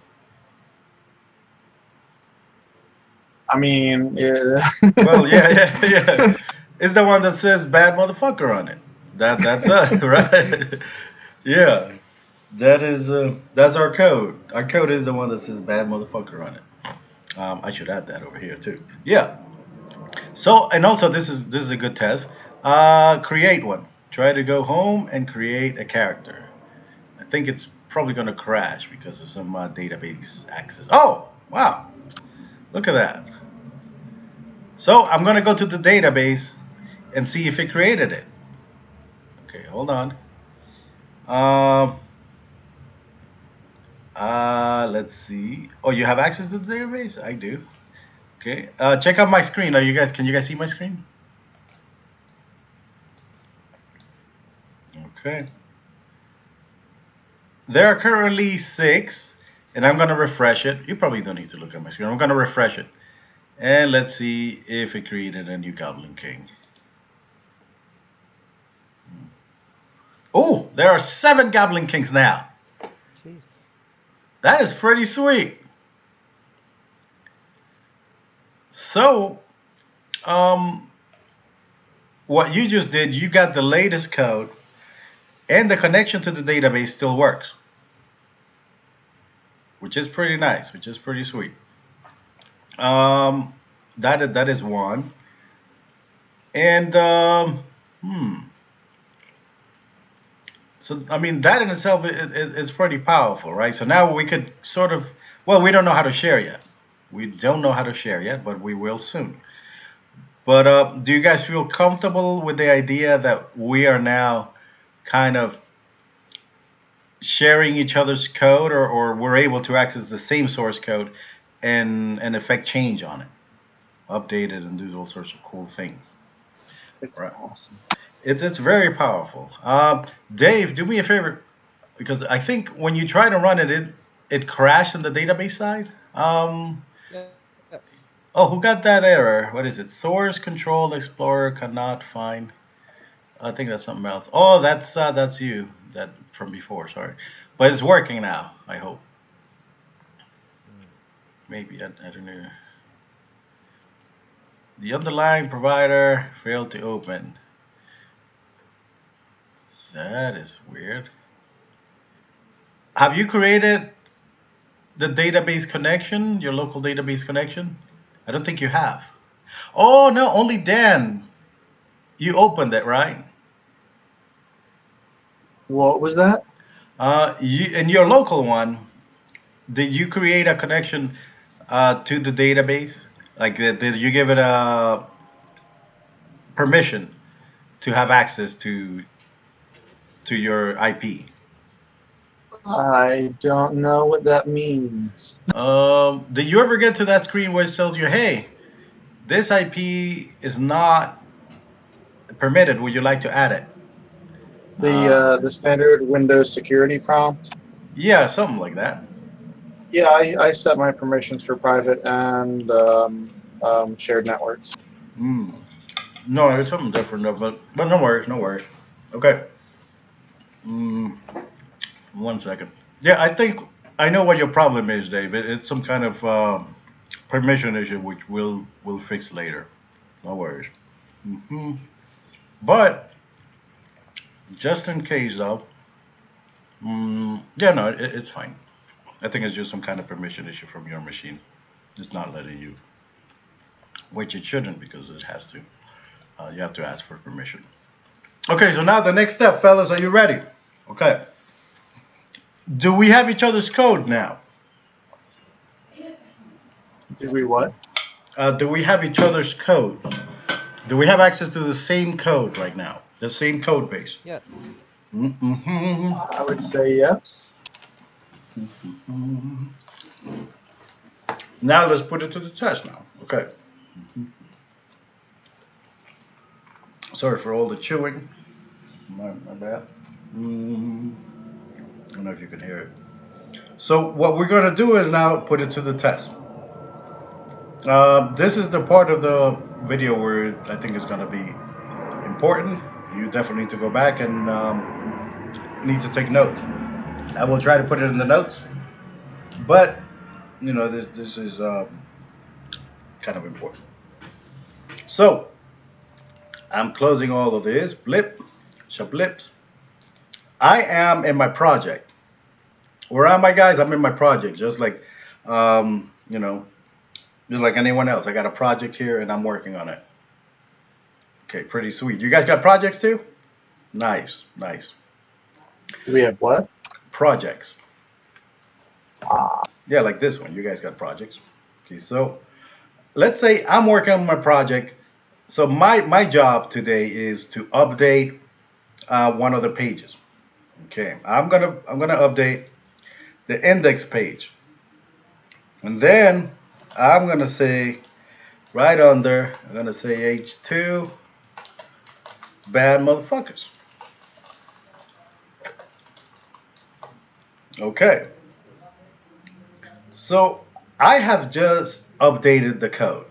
S2: I mean, yeah.
S1: Well, yeah. It's the one that says "bad motherfucker" on it. That's us, right? Yeah. That's our code. Our code is the one that says "bad motherfucker" on it. I should add that over here too. Yeah. So, and also this is a good test. Create one. Try to go home and create a character. I think it's probably going to crash because of some database access. Oh, wow. Look at that. So I'm going to go to the database and see if it created it. Okay, hold on. Let's see. Oh, you have access to the database? I do. Okay. Check out my screen. Can you guys see my screen? Okay. There are currently 6, and I'm going to refresh it. You probably don't need to look at my screen. I'm going to refresh it. And let's see if it created a new Goblin King. Oh, there are 7 Goblin Kings now.
S3: Jesus.
S1: That is pretty sweet. So, what you just did, you got the latest code, and the connection to the database still works, which is pretty nice, which is pretty sweet. That is one, and so I mean that in itself is pretty powerful, right? So now we could sort of, well, we don't know how to share yet. We don't know how to share yet, but we will soon. But do you guys feel comfortable with the idea that we are now kind of sharing each other's code, or we're able to access the same source code and effect change on it, update it, and do all sorts of cool things?
S2: It's
S1: Right.
S2: awesome.
S1: It's very powerful. Dave, do me a favor, because I think when you try to run it, it crashed on the database side.
S3: Yes.
S1: Oh, who got that error? What is it? Source control explorer cannot find. I think that's something else. Oh, that's you. That from before. Sorry, but it's working now. I hope.
S3: Mm.
S1: Maybe I don't know. The underlying provider failed to open. That is weird. Have you created the database connection, your local database connection? I don't think you have. Oh no, only Dan. You opened it, right?
S2: What was that?
S1: You in your local one, did you create a connection to the database? Like, did you give it a permission to have access to your IP?
S2: I don't know what that means.
S1: Did you ever get to that screen where it tells you, "Hey, this IP is not permitted. Would you like to add it?"
S2: The standard Windows security prompt.
S1: Yeah, something like that.
S2: Yeah, I set my permissions for private and shared networks.
S1: Hmm. No, it's something different though. But no worries, no worries. Okay. Mm, 1 second. Yeah, I think I know what your problem is, Dave. It's some kind of permission issue, which we'll fix later. No worries. But just in case, though, yeah, no, it's fine. I think it's just some kind of permission issue from your machine. It's not letting you, which it shouldn't because it has to. You have to ask for permission. Okay, so now the next step, fellas, are you ready? Okay. Do we have each other's code now?
S2: Do we what?
S1: Do we have each other's code? Do we have access to the same code right now? The same code base?
S3: Yes.
S1: Mm-hmm.
S2: I would say yes.
S1: Now let's put it to the test now. Okay. Sorry for all the chewing. My bad. I don't know if you can hear it. So what we're going to do is now put it to the test. This is the part of the video where I think is going to be important. You definitely need to go back and need to take notes. I will try to put it in the notes, but you know this is kind of important. So I'm closing all of this. Blip, shablips. I am in my project. Where am I, guys? I'm in my project, just like you know, just like anyone else. I got a project here and I'm working on it. Okay, pretty sweet. You guys got projects too? Nice, nice.
S2: Do we have what?
S1: Projects. Yeah, like this one. You guys got projects. Okay, so let's say I'm working on my project. So my job today is to update one of the pages. Okay, I'm gonna update the index page, and then I'm gonna say right under, I'm gonna say H2 bad motherfuckers. Okay, so I have just updated the code.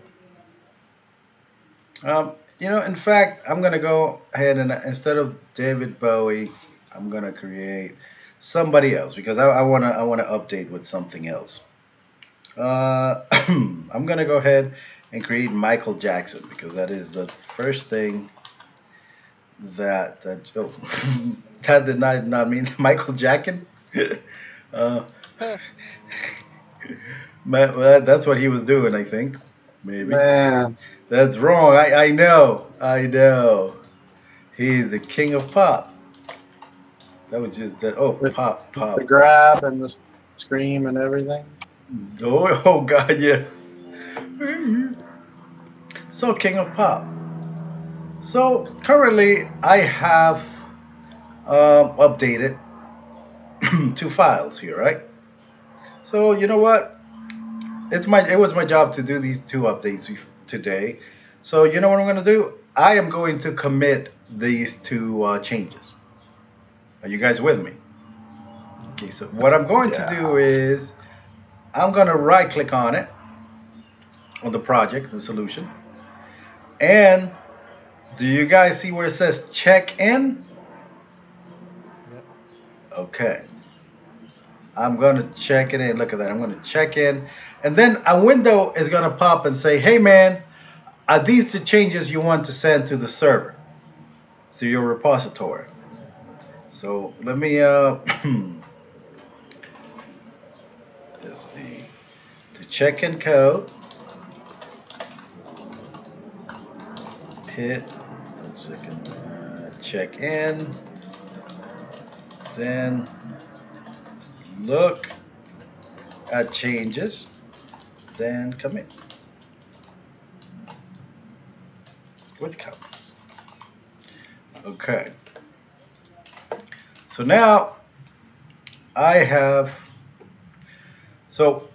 S1: You know, in fact, I'm gonna go ahead and instead of David Bowie, I'm gonna create somebody else because I wanna update with something else. I'm gonna go ahead and create Michael Jackson because that is the first thing that oh that did not mean Michael Jackson. uh, well, that's what he was doing, I think. Maybe
S2: Man,
S1: that's wrong. I know. I know. He's the king of pop. That was just oh
S2: with
S1: pop
S2: the
S1: pop.
S2: grab and the scream and everything.
S1: Oh God, yes. So king of pop. So currently I have updated two files here, right? So you know what? It was my job to do these two updates today. So you know what I'm going to do? I am going to commit these two changes. Are you guys with me? Okay. So what I'm going to do
S2: Yeah.
S1: is I'm going to right click on it on the project, the solution, and do you guys see where it says check in?
S3: Yep.
S1: Okay. I'm going to check it in. Look at that. I'm going to check in. And then a window is going to pop and say, hey, man, are these the changes you want to send to the server, to your repository? So let me, let's see, the check-in code, hit, 1 second, check in, then look at changes, then commit with comments. Okay. So now I have, so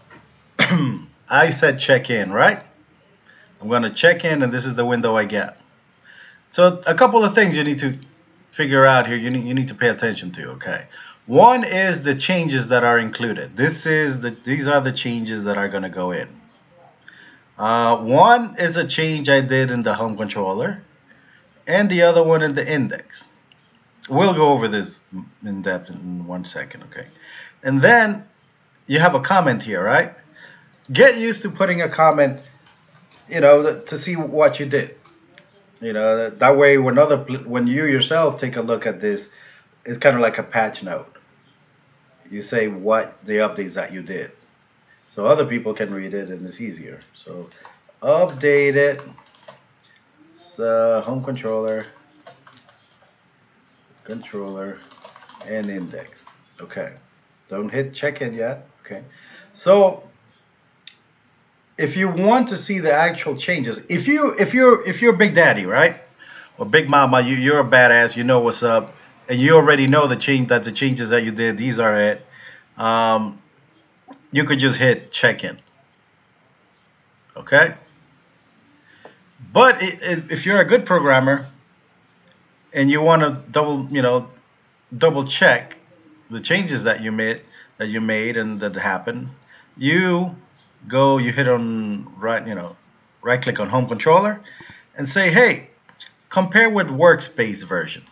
S1: I said check in, right? I'm going to check in, and this is the window I get. So a couple of things you need to figure out here. You need to pay attention to. Okay. One is the changes that are included. These are the changes that are going to go in. One is a change I did in the home controller, and the other one in the index. We'll go over this in depth in 1 second. Okay. And then you have a comment here, right? Get used to putting a comment, to see what you did. That way when you yourself take a look at this, it's kind of like a patch note. You say what the updates that you did, so other people can read it and it's easier. So update it. So home controller, and index. Okay. Don't hit check in yet. Okay. So if you want to see the actual changes, if you're Big Daddy, right, or Big Mama, you're a badass. You know what's up, and you already know the changes that you did. These are it. You could just hit check in. Okay. But if you're a good programmer and you want to double check the changes that you made and that happened, you hit on right click on home controller and say, hey, compare with workspace version.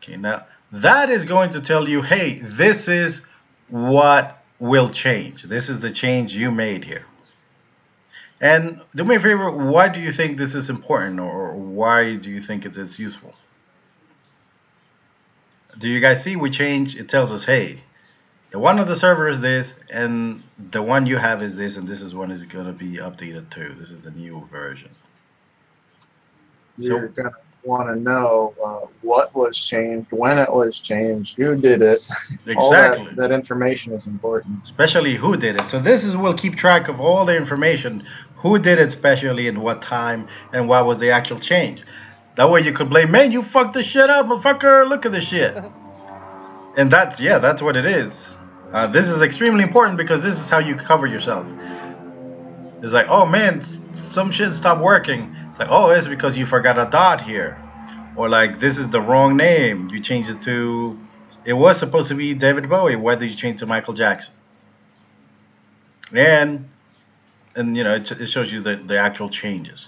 S1: Okay, now that is going to tell you, hey, this is what will change. This is the change you made here. And do me a favor, why do you think this is important, or why do you think it is useful? Do you guys see we change? It tells us, hey, the one on the server is this, and the one you have is this, and this is when it's going to be updated to. This is the new version.
S2: You're going to want to know what was changed, when it was changed, who did it.
S1: Exactly.
S2: All that information is important.
S1: Especially who did it. So will keep track of all the information, who did it specially, and what time, and what was the actual change. That way you could blame, man, you fucked this shit up, motherfucker, look at this shit. And that's what it is. This is extremely important because this is how you cover yourself. It's like, oh man, some shit stopped working. It's like, oh, it's because you forgot a dot here. Or like, this is the wrong name. You changed it to, it was supposed to be David Bowie. Why did you change to Michael Jackson? And it shows you the actual changes.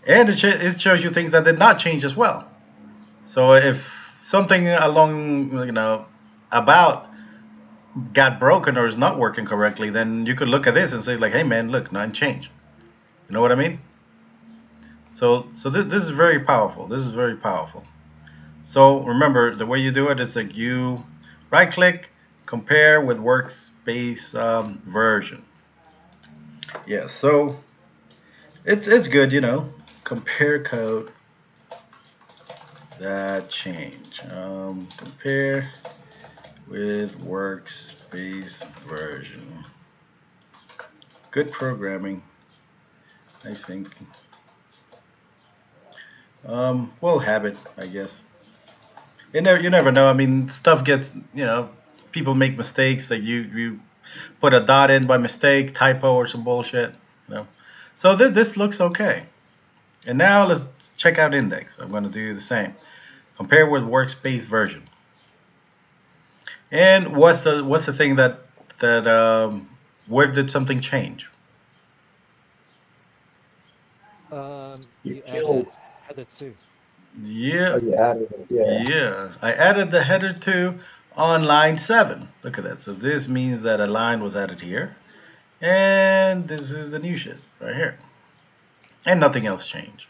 S1: And it shows you things that did not change as well. So if something along, about got broken or is not working correctly, then you could look at this and say like, hey man, look, none changed. You know what I mean? So this is very powerful. This is very powerful. So remember, the way you do it is like you right click, compare with workspace version. Yeah, so it's good, compare code that change. Compare with workspace version. Good programming, I think. We'll have it, I guess. You never know. I mean, stuff gets, people make mistakes. Like you put a dot in by mistake, typo or some bullshit. You know. So this looks okay. And now let's check out index. I'm going to do the same. Compare with workspace version. And what's the thing that where did something change?
S2: You
S3: You added
S2: killed.
S3: header 2.
S1: Yeah,
S2: Oh, you added it. Yeah.
S1: yeah. I added the header 2 on line 7. Look at that. So this means that a line was added here. And this is the new shit right here. And nothing else changed.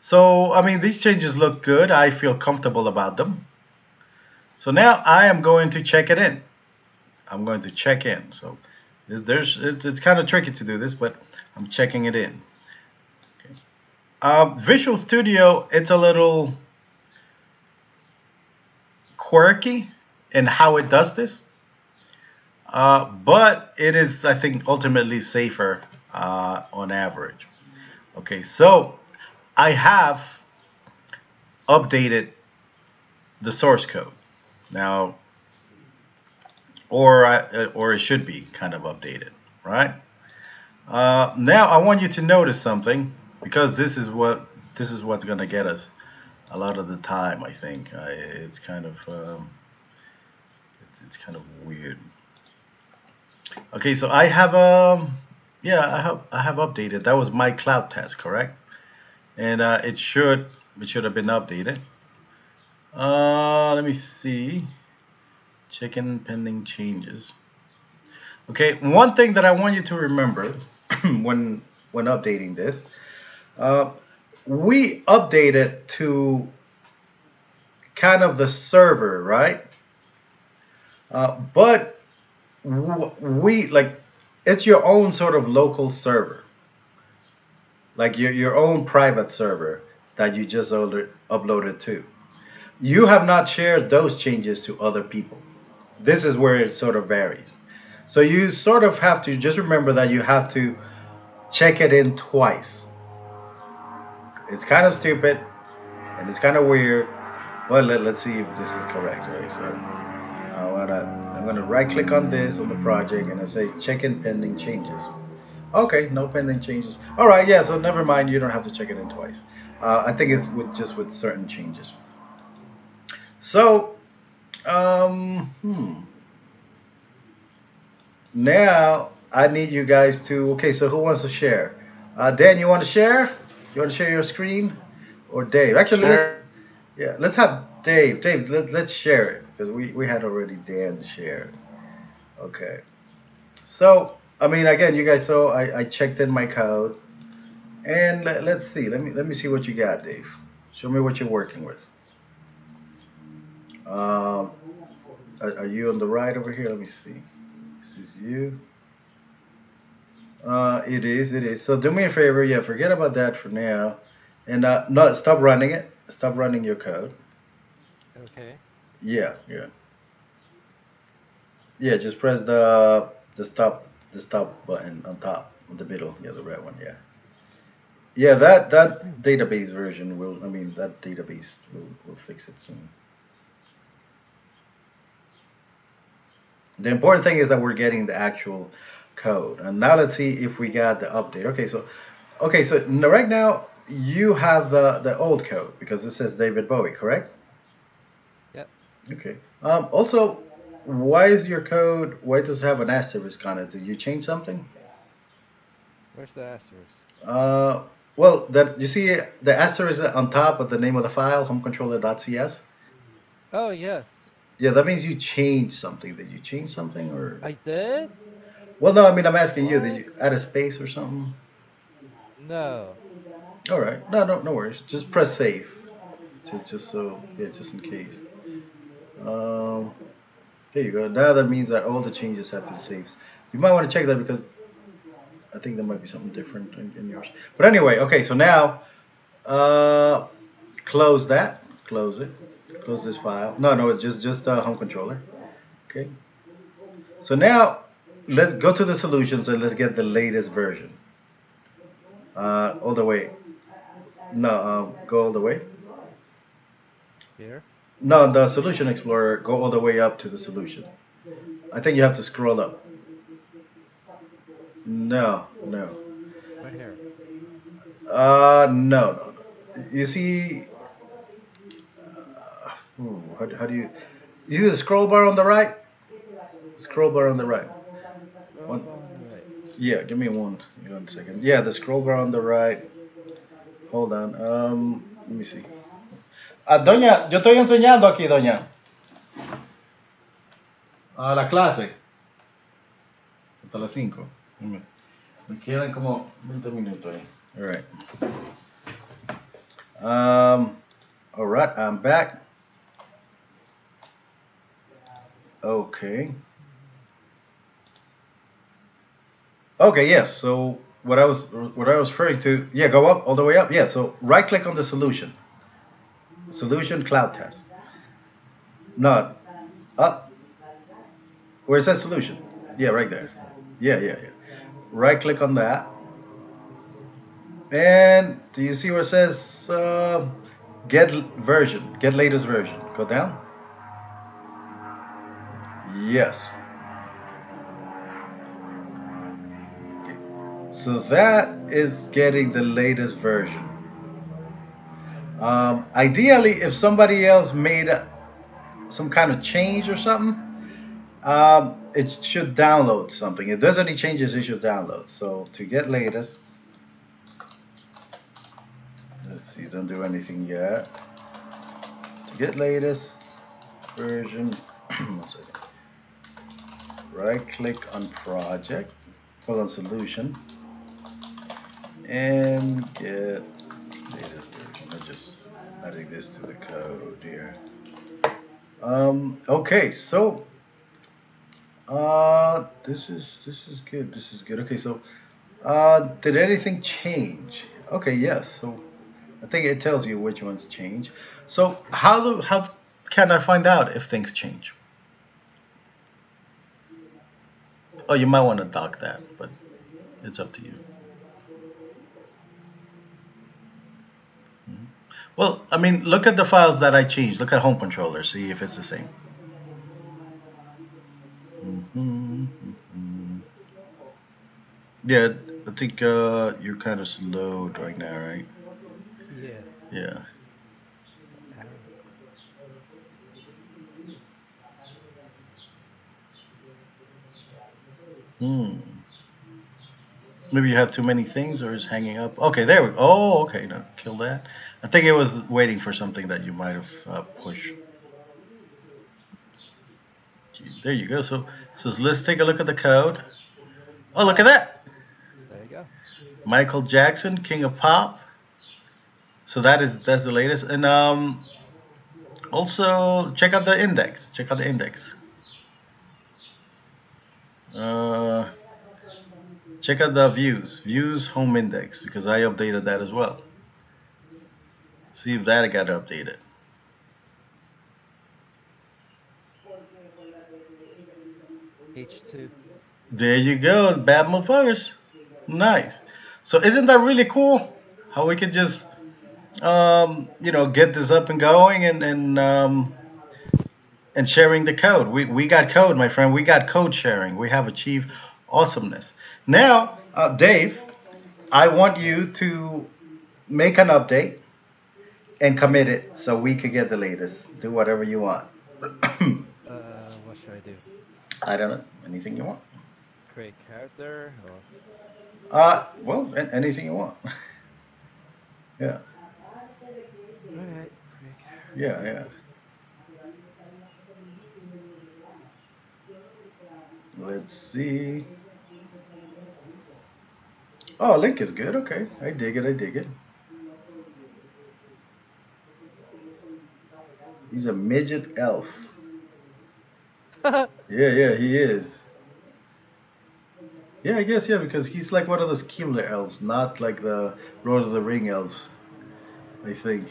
S1: So, I mean, these changes look good. I feel comfortable about them. So now I am going to check it in. I'm going to check in. So it's kind of tricky to do this, but I'm checking it in. Okay. Visual Studio, it's a little quirky in how it does this, but it is, I think, ultimately safer on average. Okay, so I have updated the source code now, or it should be kind of updated, right? Now I want you to notice something, because this is what's gonna get us a lot of the time. I think it's kind of weird. Okay, so I have yeah, I have updated. That was my cloud test, correct? And it should have been updated. Let me see. Checking pending changes. Okay, one thing that I want you to remember when updating this, uh, we updated to kind of the server, right? But we like it's your own sort of local server, like your own private server that you just uploaded to. You have not shared those changes to other people. This is where it sort of varies. So you sort of have to just remember that you have to check it in twice. It's kind of stupid and it's kind of weird, but let's see if this is correct. Okay, so I'm gonna right click on this on the project and I say check in pending changes. Okay, no pending changes. All right, yeah. So never mind. You don't have to check it in twice. I think it's with certain changes. So now I need you guys to. Okay, so who wants to share? Dan, you want to share? You want to share your screen, or Dave? Actually,
S2: Sure.
S1: let's have Dave. Dave, let's share it because we had already Dan shared. Okay. So I mean, again, you guys saw I checked in my code, and let's see. Let me see what you got, Dave. Show me what you're working with. Um, are you on the right over here? Let me see. This is you. It is. It is. So do me a favor. Yeah, forget about that for now, and no, stop running it. Stop running your code.
S3: Okay.
S1: Yeah, yeah, yeah. Just press the stop button on top, in the middle. Yeah, the red one. Yeah, yeah. That database version will. I mean, that database will fix it soon. The important thing is that we're getting the actual code. And now let's see if we got the update. Okay, so right now you have the old code because it says David Bowie, correct?
S3: Yep.
S1: Okay. Also, why does it have an asterisk on it? Did you change something?
S3: Where's the asterisk?
S1: Uh, Well, that you see the asterisk on top of the name of the file, homecontroller.cs.
S3: Oh, yes.
S1: Yeah, that means you changed something. Did you change something or?
S3: I did?
S1: Well, no. I mean, I'm asking you. Did
S3: What?
S1: you add a space or something?
S3: No.
S1: All right. No, no, no worries. Just press save. Just so, yeah, just in case. Um, there you go. Now that means that all the changes have been saved. You might want to check that because I think there might be something different in yours. But anyway, okay. So now, uh, close that. Close it. Close this file. No, no, it's just home controller. Okay. So now let's go to the solutions and let's get the latest version. All the way. No, go all the way.
S3: Here?
S1: No, the Solution Explorer, go all the way up to the solution. I think you have to scroll up. No, no.
S3: Right here.
S1: No, no, no. You see, how do you see the scroll bar on the right? Scroll bar on the right.
S3: Scroll
S1: One,
S3: bar on the right.
S1: yeah, give me one second. Yeah, the scroll bar on the right. Hold on. Let me see. Doña, yo estoy enseñando aquí, doña. A la clase. Hasta las 5. Me quedan como 20 minutos ahí. All right. All right, I'm back. Okay. Okay, yes. So what I was referring to, yeah, go up all the way up. Yeah. So right click on the solution. Solution cloud test. No, up where it says solution. Yeah, right there.
S3: This one.
S1: Yeah, yeah, yeah. Right click on that. And do you see where it says get version, get latest version? Go down. Yes. Okay. So that is getting the latest version. Ideally, if somebody else made some kind of change or something, it should download something. If there's any changes, it should download. So to get latest, let's see, don't do anything yet. To get latest version, one second. Right click on project, hold on solution, and get latest version. I'm just adding this to the code here. Okay, so this is good. This is good. Okay, so did anything change? Okay, yes. So I think it tells you which ones change. So how can I find out if things change? Oh, you might want to dock that, but it's up to you. Mhm. Well, I mean, look at the files that I changed. Look at home controller. See if it's the same. Mhm. Yeah, I think you're kind of slowed right now, right?
S3: Yeah.
S1: Yeah.
S3: Arrow.
S1: Hmm. Maybe you have too many things or it's hanging up. Okay, there we go. Oh, okay. No, kill that. I think it was waiting for something that you might have pushed. There you go. So let's take a look at the code. Oh, look at
S3: Oh,
S1: that.
S3: there you go.
S1: Michael Jackson, King of Pop. So that's the latest. And also check out the index. Check out the index. Uh, check out the views home index because I updated that as well. See if that got updated.
S3: H2.
S1: There you go, bad motherfuckers. Nice. So isn't that really cool? How we could just get this up and going and sharing the code. We got code, my friend. We got code sharing. We have achieved awesomeness. Now, Dave, I want you
S3: Yes.
S1: to make an update and commit it so we could get the latest. Do whatever you want.
S3: What should I do?
S1: I don't know. Anything you want.
S3: Create character or
S1: Well, anything you want. Yeah,
S3: All right, quick.
S1: yeah, yeah. Let's see. Oh, Link is good. Okay, I dig it. I dig it. He's a midget elf. Yeah, yeah, he is. Yeah, I guess yeah, because he's like one of those Keebler elves, not like the Lord of the Ring elves. I think.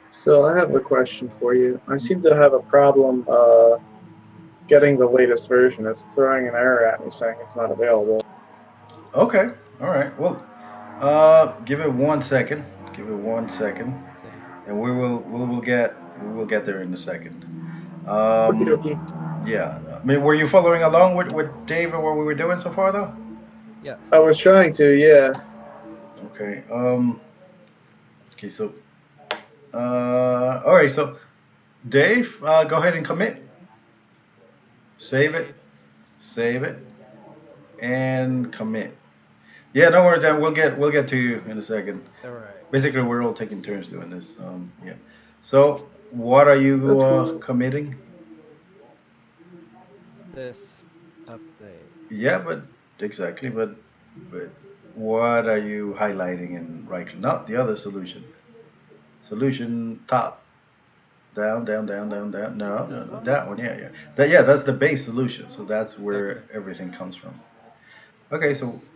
S2: So I have a question for you. I seem to have a problem getting the latest version. It's throwing an error at me saying it's not available.
S1: Okay. All right. Well, give it 1 second. Give it 1 second,
S3: Save.
S1: and we will get there in a second.
S2: Okie dokie.
S1: Yeah. I mean, were you following along with Dave and what we were doing so far, though?
S2: I
S3: Yes.
S2: was trying to, yeah.
S1: Okay. Okay. So. All right. So, Dave, go ahead and commit. Save it.
S3: Save.
S1: Save it. And commit. Yeah. No worries, Dan. We'll get to you in a second.
S3: All right.
S1: Basically, we're all taking turns doing this. Yeah. So, what are you
S2: That's cool.
S1: committing?
S3: This update.
S1: Yeah, but exactly. But what are you highlighting in right? Not the other solution. Solution top. Down, down,
S3: This
S1: down,
S3: one?
S1: down, down. No, no,
S3: This
S1: no.
S3: one?
S1: That one. Yeah, yeah. Yeah, that's the base solution. So that's where
S3: Okay.
S1: everything comes from. Okay, so
S3: Yes.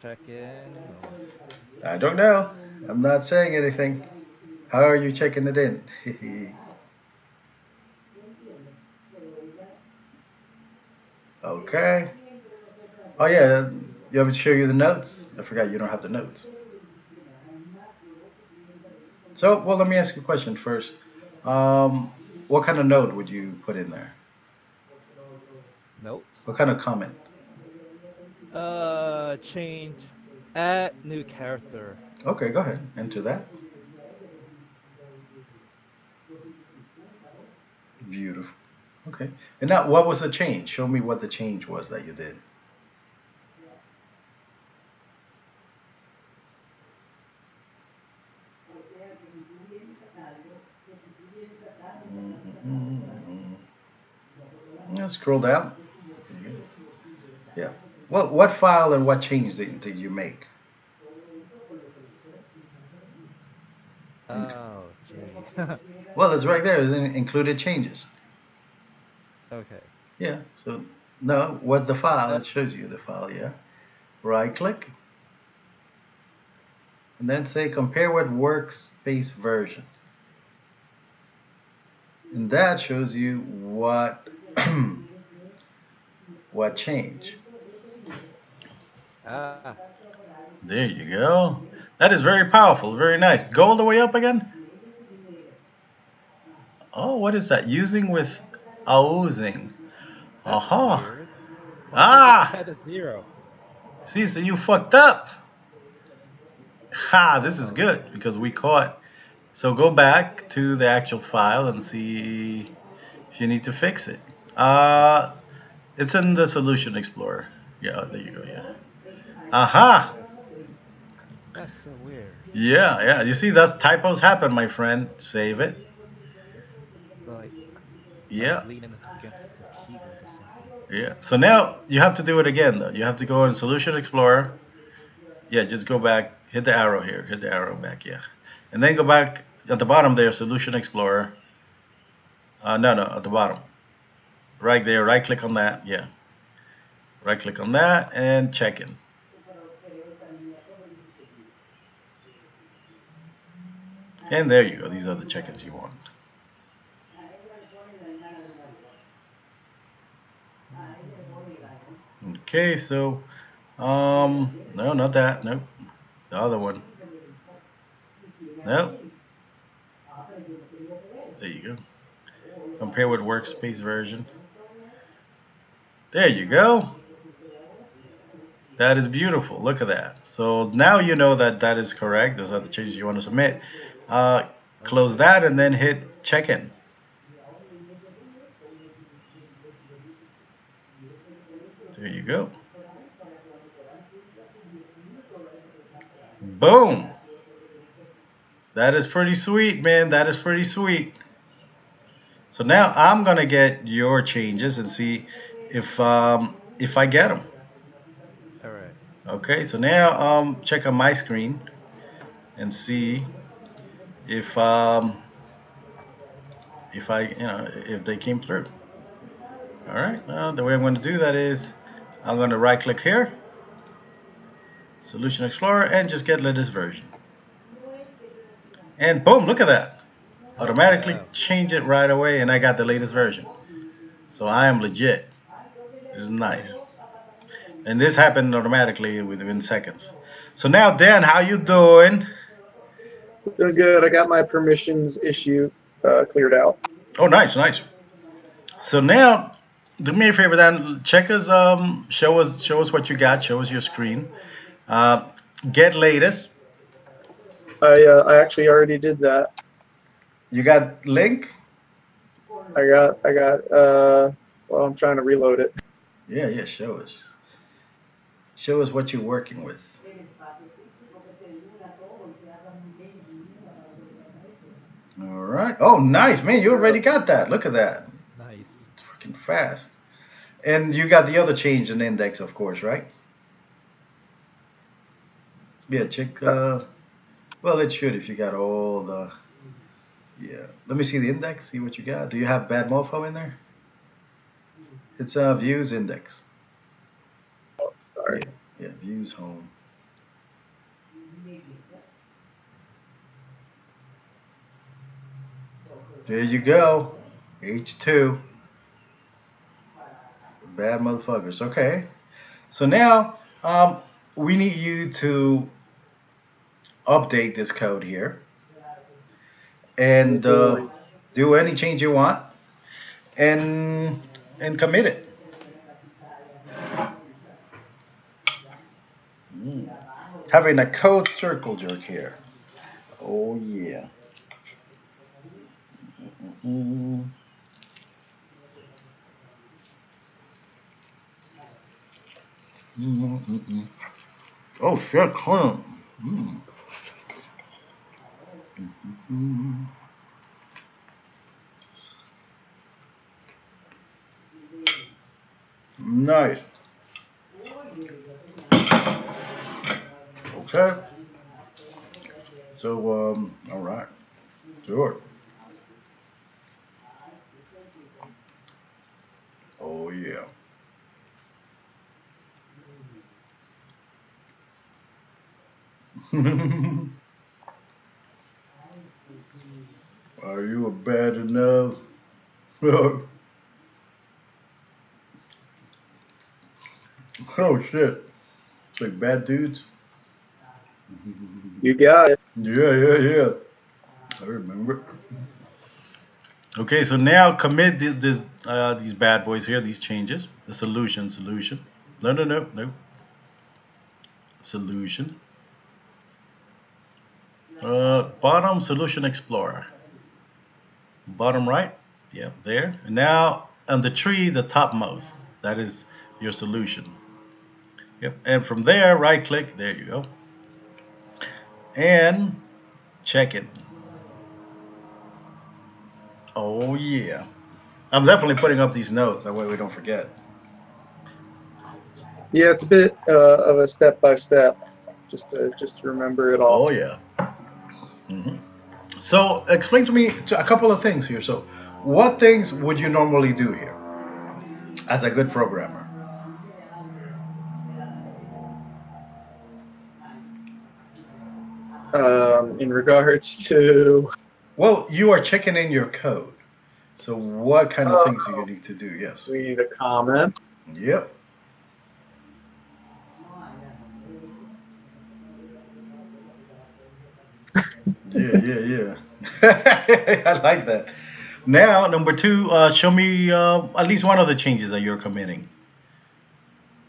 S3: Check in or
S1: I don't know. I'm not saying anything. How are you checking it in? Okay. Oh yeah, you want me to show you the notes? I forgot you don't have the notes. So, well, let me ask you a question first. What kind of note would you put in there?
S3: note.
S1: What kind of comment?
S3: Change. Add new character.
S1: Okay, go ahead. Enter that. Beautiful. Okay. And now, what was the change? Show me what the change was that you did. Mhm. Yeah, scroll down. Yeah. Well, what file and what change did you make?
S3: Oh, gee.
S1: Well, it's right there. It's included changes.
S3: Okay.
S1: Yeah. So, no, what's the file?
S3: Uh,
S1: It shows you the file, yeah. Right click and then say compare with workspace version. And that shows you what what changed.
S3: ah.
S1: There you go. That is very powerful, very nice. Go all the way up again. Oh, what is that? Using with oozing.
S3: That's
S1: Aha.
S3: weird. Why does it
S1: Ah.
S3: add a zero?
S1: See, so you fucked up. Ha, this is
S3: Oh,
S1: good
S3: okay.
S1: because we caught. So go back to the actual file and see if you need to fix it.
S3: Yes.
S1: It's in the Solution Explorer. Yeah, there you go. Yeah. Aha.
S3: Yes. That's so weird.
S1: Yeah, yeah. You see, that's typos happen, my friend. Save it.
S3: Like I'm
S1: Yeah,
S3: leaning against the keyboard or something.
S1: yeah. So now you have to do it again, though. You have to go in Solution Explorer. Yeah, just go back. Hit the arrow here. Hit the arrow back. Yeah, and then go back at the bottom there, Solution Explorer. No, no, at the bottom. Right there. Right click
S3: This
S1: on
S3: one?
S1: that. Yeah. Right click on that and check in. And there you go. These are the check-ins you want. Okay, so no, not that. Nope. The other one. Nope. There you go. Compare with workspace version. There you go. That is beautiful. Look at that. So now you know that that is correct. Those are the changes you want to submit. Uh, Close
S3: Okay.
S1: that and then hit check-in. There you go. Boom. That is pretty sweet, man. That is pretty sweet. So now I'm gonna get your changes and see if I get them.
S3: All right.
S1: Okay. So now check on my screen and see if if I if they came through. All right. The way I'm going to do that is I'm going to right click here, Solution Explorer, and just get latest version. And boom, look at that.
S3: Oh,
S1: Automatically
S3: wow.
S1: change it right away, and I got the latest version. So I am legit. This is nice.
S3: Nice.
S1: And this happened automatically within seconds. So now, Dan, how you doing?
S2: Doing good. I got my permissions issue cleared out.
S1: Oh, nice, nice. So now, do me a favor, Dan. Check us, show us what you got. Show us your screen. Get latest.
S2: I actually already did that.
S1: You got link?
S2: I got well, I'm trying to reload it.
S1: Yeah, yeah. Show us. Show us what you're working with. All right. Oh, nice, man. You already got that. Look at that.
S3: Nice.
S1: It's freaking fast. And you got the other change in index, of course, right? Yeah, check. Well, it should if you got all the. Yeah. Let me see the index. See what you got. Do you have bad mofo in there? It's views index.
S2: Sorry.
S1: Yeah, views home. There you go. H2. Bad motherfuckers. Okay. So now we need you to update this code here and do any change you want and commit it. Having a code circle jerk here. Oh yeah. Mm. Mm-mm-mm. Oh shit, hold on. Mm. Mm-mm-mm. Nice. Okay. So all right. Do it. Oh yeah. Are you bad enough? Oh shit. It's like bad dudes.
S2: You got it.
S1: Yeah, yeah, yeah. I remember. Okay, so now commit these bad boys here, these changes. The solution. No, no, no, no. Solution. Bottom solution explorer. Bottom right. Yep, there. And now on the tree, the topmost. That is your solution. Yep. And from there, right click. There you go. And check it. Oh yeah. I'm definitely putting up these notes. That way we don't forget.
S2: Yeah, it's a bit of a step by step, just to remember it all.
S1: Oh yeah. Mm-hmm. So explain to me a couple of things here. So, what things would you normally do here as a good programmer?
S2: In regards to.
S1: Well, you are checking in your code. So, what kind of things do you need to do? Yes.
S2: We need a comment.
S1: Yep. Yeah. I like that. Now, number two, show me at least one of the changes that you're committing.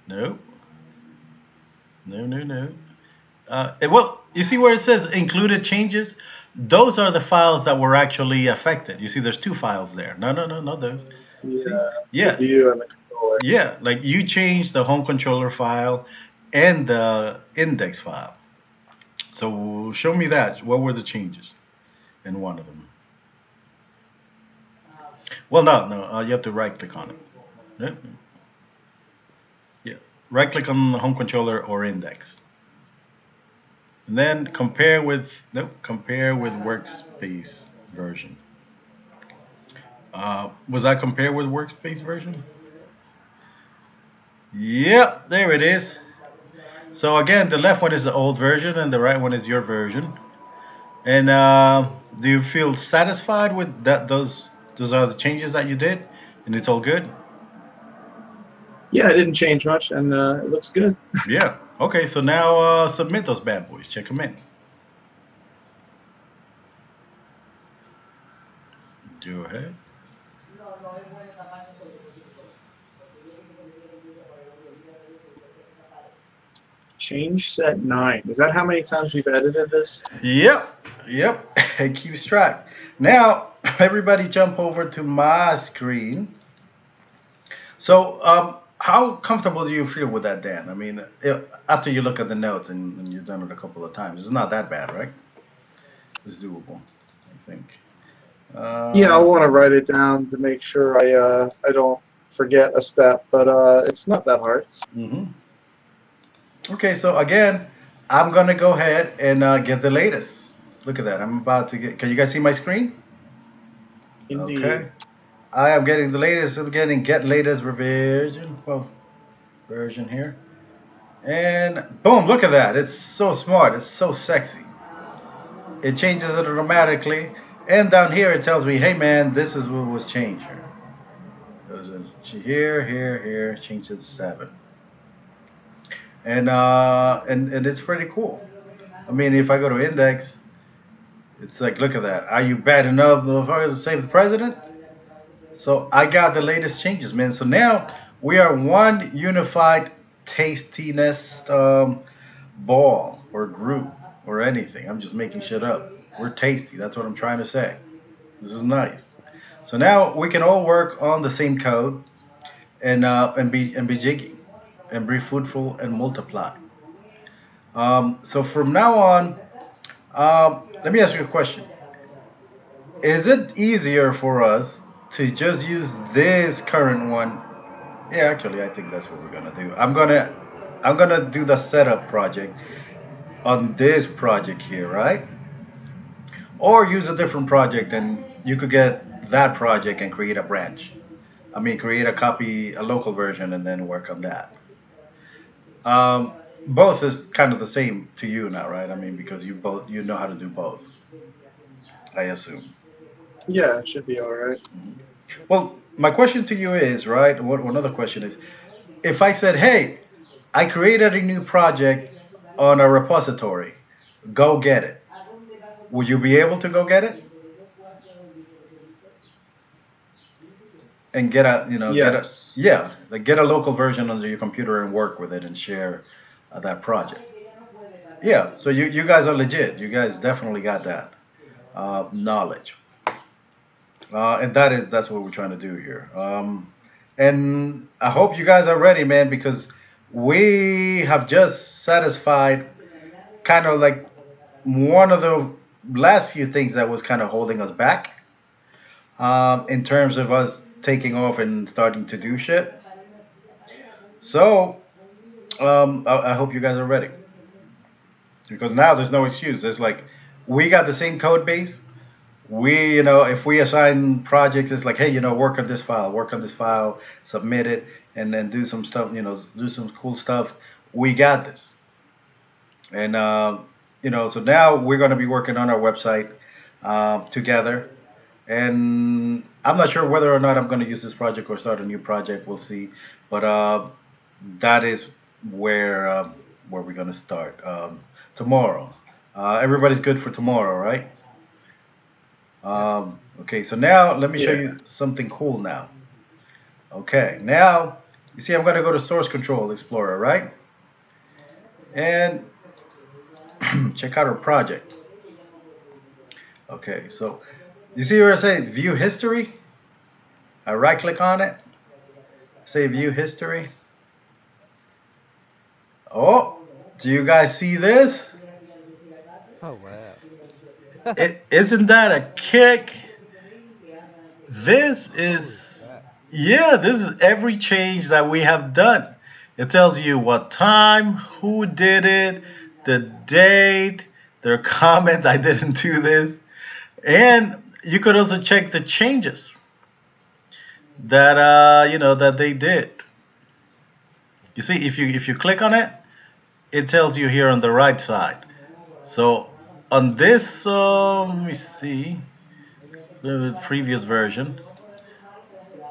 S1: No. No. Well, you see where it says included changes? Those are the files that were actually affected. You see, there's two files there. No, not those.
S2: Yeah.
S1: See? Yeah.
S2: The view and the controller.
S1: Yeah, like you changed the home controller file and the index file. So show me that. What were the changes in one of them? Well, no. You have to right click on it. Yeah. Yeah. Right click on the home controller or index. And then compare with workspace version. Was that compare with workspace version? Yep, there it is. So again, the left one is the old version and the right one is your version. And do you feel satisfied with that? Those are the changes that you did, and it's all good.
S2: Yeah, it didn't change much, and it looks good.
S1: Yeah. Okay. So now submit those bad boys. Check them in. Go ahead.
S2: Change set 9. Is that how many times we've edited this?
S1: Yep. Yep. It keeps track. Now everybody jump over to my screen. So how comfortable do you feel with that, Dan? I mean, after you look at the notes and you've done it a couple of times, it's not that bad, right? It's doable, I think.
S2: Yeah, I want to write it down to make sure I don't forget a step, but it's not that hard.
S1: Mm-hmm. Okay, so again, I'm gonna go ahead and get the latest. Look at that. I'm about to get. Can you guys see my screen?
S2: Indeed.
S1: Okay. I am getting the latest. I'm getting get latest revision. Well, version here. And boom! Look at that. It's so smart. It's so sexy. It changes it automatically. And down here it tells me, hey man, this is what was changed here. This is here, change it to 7. And it's pretty cool. I mean, if I go to index, it's like, look at that. Are you bad enough, motherfuckers, to save the president? So I got the latest changes, man. So now we are one unified tastiness ball or group or anything. I'm just making shit up. We're tasty. That's what I'm trying to say. This is nice. So now we can all work on the same code and be jiggy and be fruitful and multiply. So from now on, let me ask you a question. Is it easier for us to just use this current one? Yeah, actually, I think that's what we're gonna do. I'm gonna do the setup project on this project here, right? Or use a different project, and you could get that project and create a branch. I mean, create a copy, a local version, and then work on that. Um, Both is kind of the same to you now, right? I mean, because you know how to do both, I assume.
S2: Yeah, it should be all right.
S1: Well, my question to you is, right? One other question is, if I said, hey, I created a new project on a repository, go get it. Would you be able to go get it and get a,
S2: Yes.
S1: get a local version onto your computer and work with it and share that project? Yeah. So you guys are legit. You guys definitely got that knowledge. And that's what we're trying to do here. And I hope you guys are ready, man, because we have just satisfied kind of like one of the last few things that was kind of holding us back in terms of us taking off and starting to do shit. So I hope you guys are ready, because now there's no excuse. It's like we got the same code base. If we assign projects, it's like, hey, work on this file, submit it, and then do some stuff, do some cool stuff. We got this. And, so now we're going to be working on our website together. And I'm not sure whether or not I'm going to use this project or start a new project. We'll see. But that is where we're going to start tomorrow. Everybody's good for tomorrow, right? Okay, so now let me show you something cool now. Okay, now you see I'm going to go to Source Control Explorer, right? And check out our project. Okay, so you see where I say View History? I right click on it, say View History. Oh, do you guys see this?
S3: Oh wow.
S1: Isn't that a kick? This
S3: Holy
S1: is,
S3: crap.
S1: yeah, this is every change that we have done. It tells you what time, who did it, the date, their comments. I didn't do this. And you could also check the changes that that they did. You see, if you click on it, it tells you here on the right side. So on this, let me see, the previous version,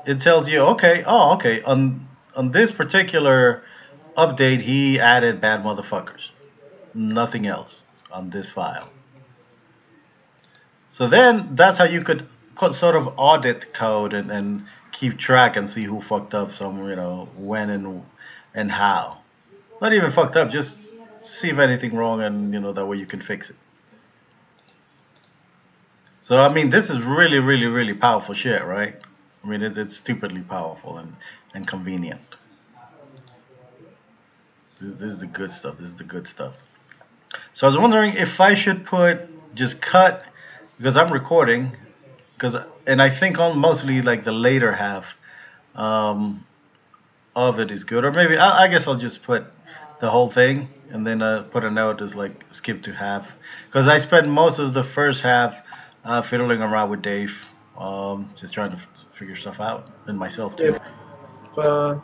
S1: it tells you, okay, oh, okay, on this particular update, he added bad motherfuckers. Nothing else on this file. So then that's how you could sort of audit code and keep track and see who fucked up some, when and how. Not even fucked up, just see if anything wrong and that way you can fix it. So I mean, this is really, really, really powerful shit, right? I mean, it's stupidly powerful and convenient. This is the good stuff. This is the good stuff. So I was wondering if I should just cut, because I'm recording, because and I think on mostly like the later half um, of it is good, or maybe I guess I'll just put the whole thing and then put a note as like skip to half, because I spent most of the first half fiddling around with Dave, just trying to figure stuff out, and myself too.
S2: Uh,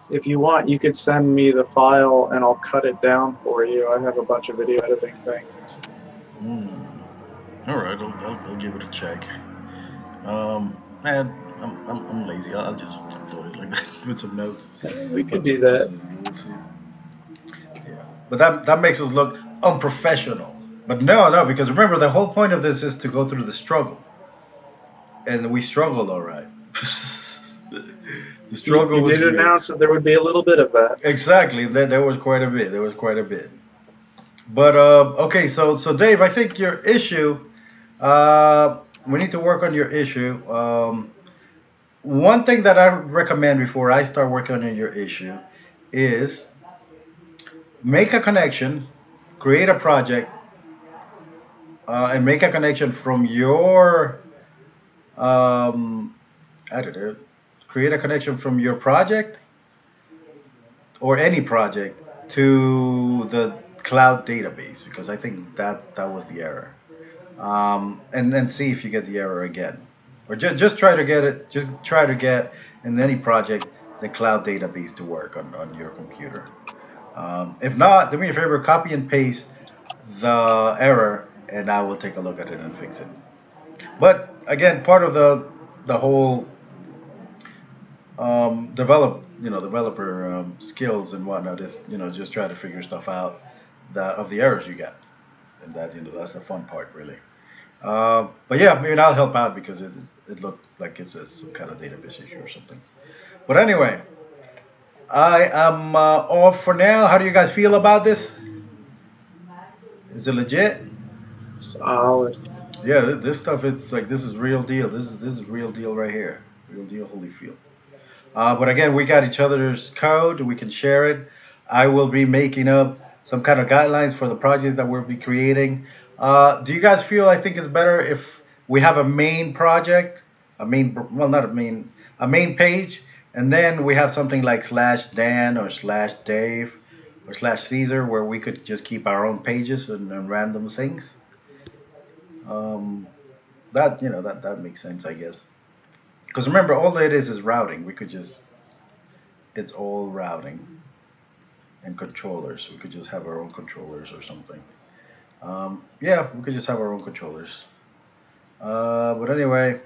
S2: if you want, you could send me the file and I'll cut it down for you. I have a bunch of video editing things.
S1: Mm. All right, I'll give it a check. Man, I'm lazy. I'll just upload it like that with some notes.
S2: We could
S1: But
S2: do that.
S1: we'll see. Yeah. But that makes us look unprofessional. But no, because remember the whole point of this is to go through the struggle, and we struggled all right. The struggle
S2: You
S1: was
S2: did
S1: real.
S2: announce that there would be a little bit of that.
S1: Exactly. There was quite a bit. There was quite a bit. But okay, so Dave, I think your issue. We need to work on your issue. One thing that I recommend before I start working on your issue is make a connection, create a project, and make a connection from your I don't know, create a connection from your project or any project to the cloud database, because I think that was the error. And then see if you get the error again, or just try to get it. Just try to get in any project the cloud database to work on your computer. If not, do me a favor, copy and paste the error, and I will take a look at it and fix it. But again, part of the whole developer skills and whatnot is just try to figure stuff out that of the errors you get, and that's the fun part really. But yeah, maybe I'll help out because it looked like it's some kind of database issue or something. But anyway, I am off for now. How do you guys feel about this? Is it legit?
S2: Solid.
S1: Yeah, this stuff, it's like this is real deal. This is real deal right here. Real deal, Holyfield. But again, we got each other's code. We can share it. I will be making up some kind of guidelines for the projects that we'll be creating. Do you guys feel I think it's better if we have a main project, well, not a main page, and then we have something like /Dan or /Dave or /Caesar where we could just keep our own pages and random things? Um, that makes sense, I guess. Because remember, all it is routing. We could just, it's all routing and controllers. We could just have our own controllers or something. Yeah, we could just have our own controllers. But anyway,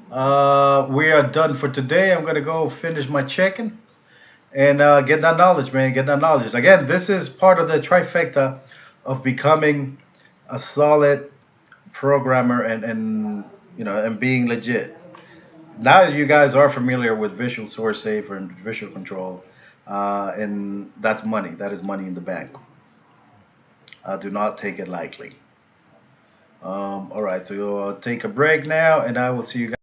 S1: we are done for today. I'm gonna go finish my checking and get that knowledge, man. Get that knowledge. Again, this is part of the trifecta of becoming a solid programmer and being legit. Now you guys are familiar with Visual Source Saver and Visual Control, and that's money. That is money in the bank. Do not take it lightly. All right, so you'll take a break now, and I will see you guys.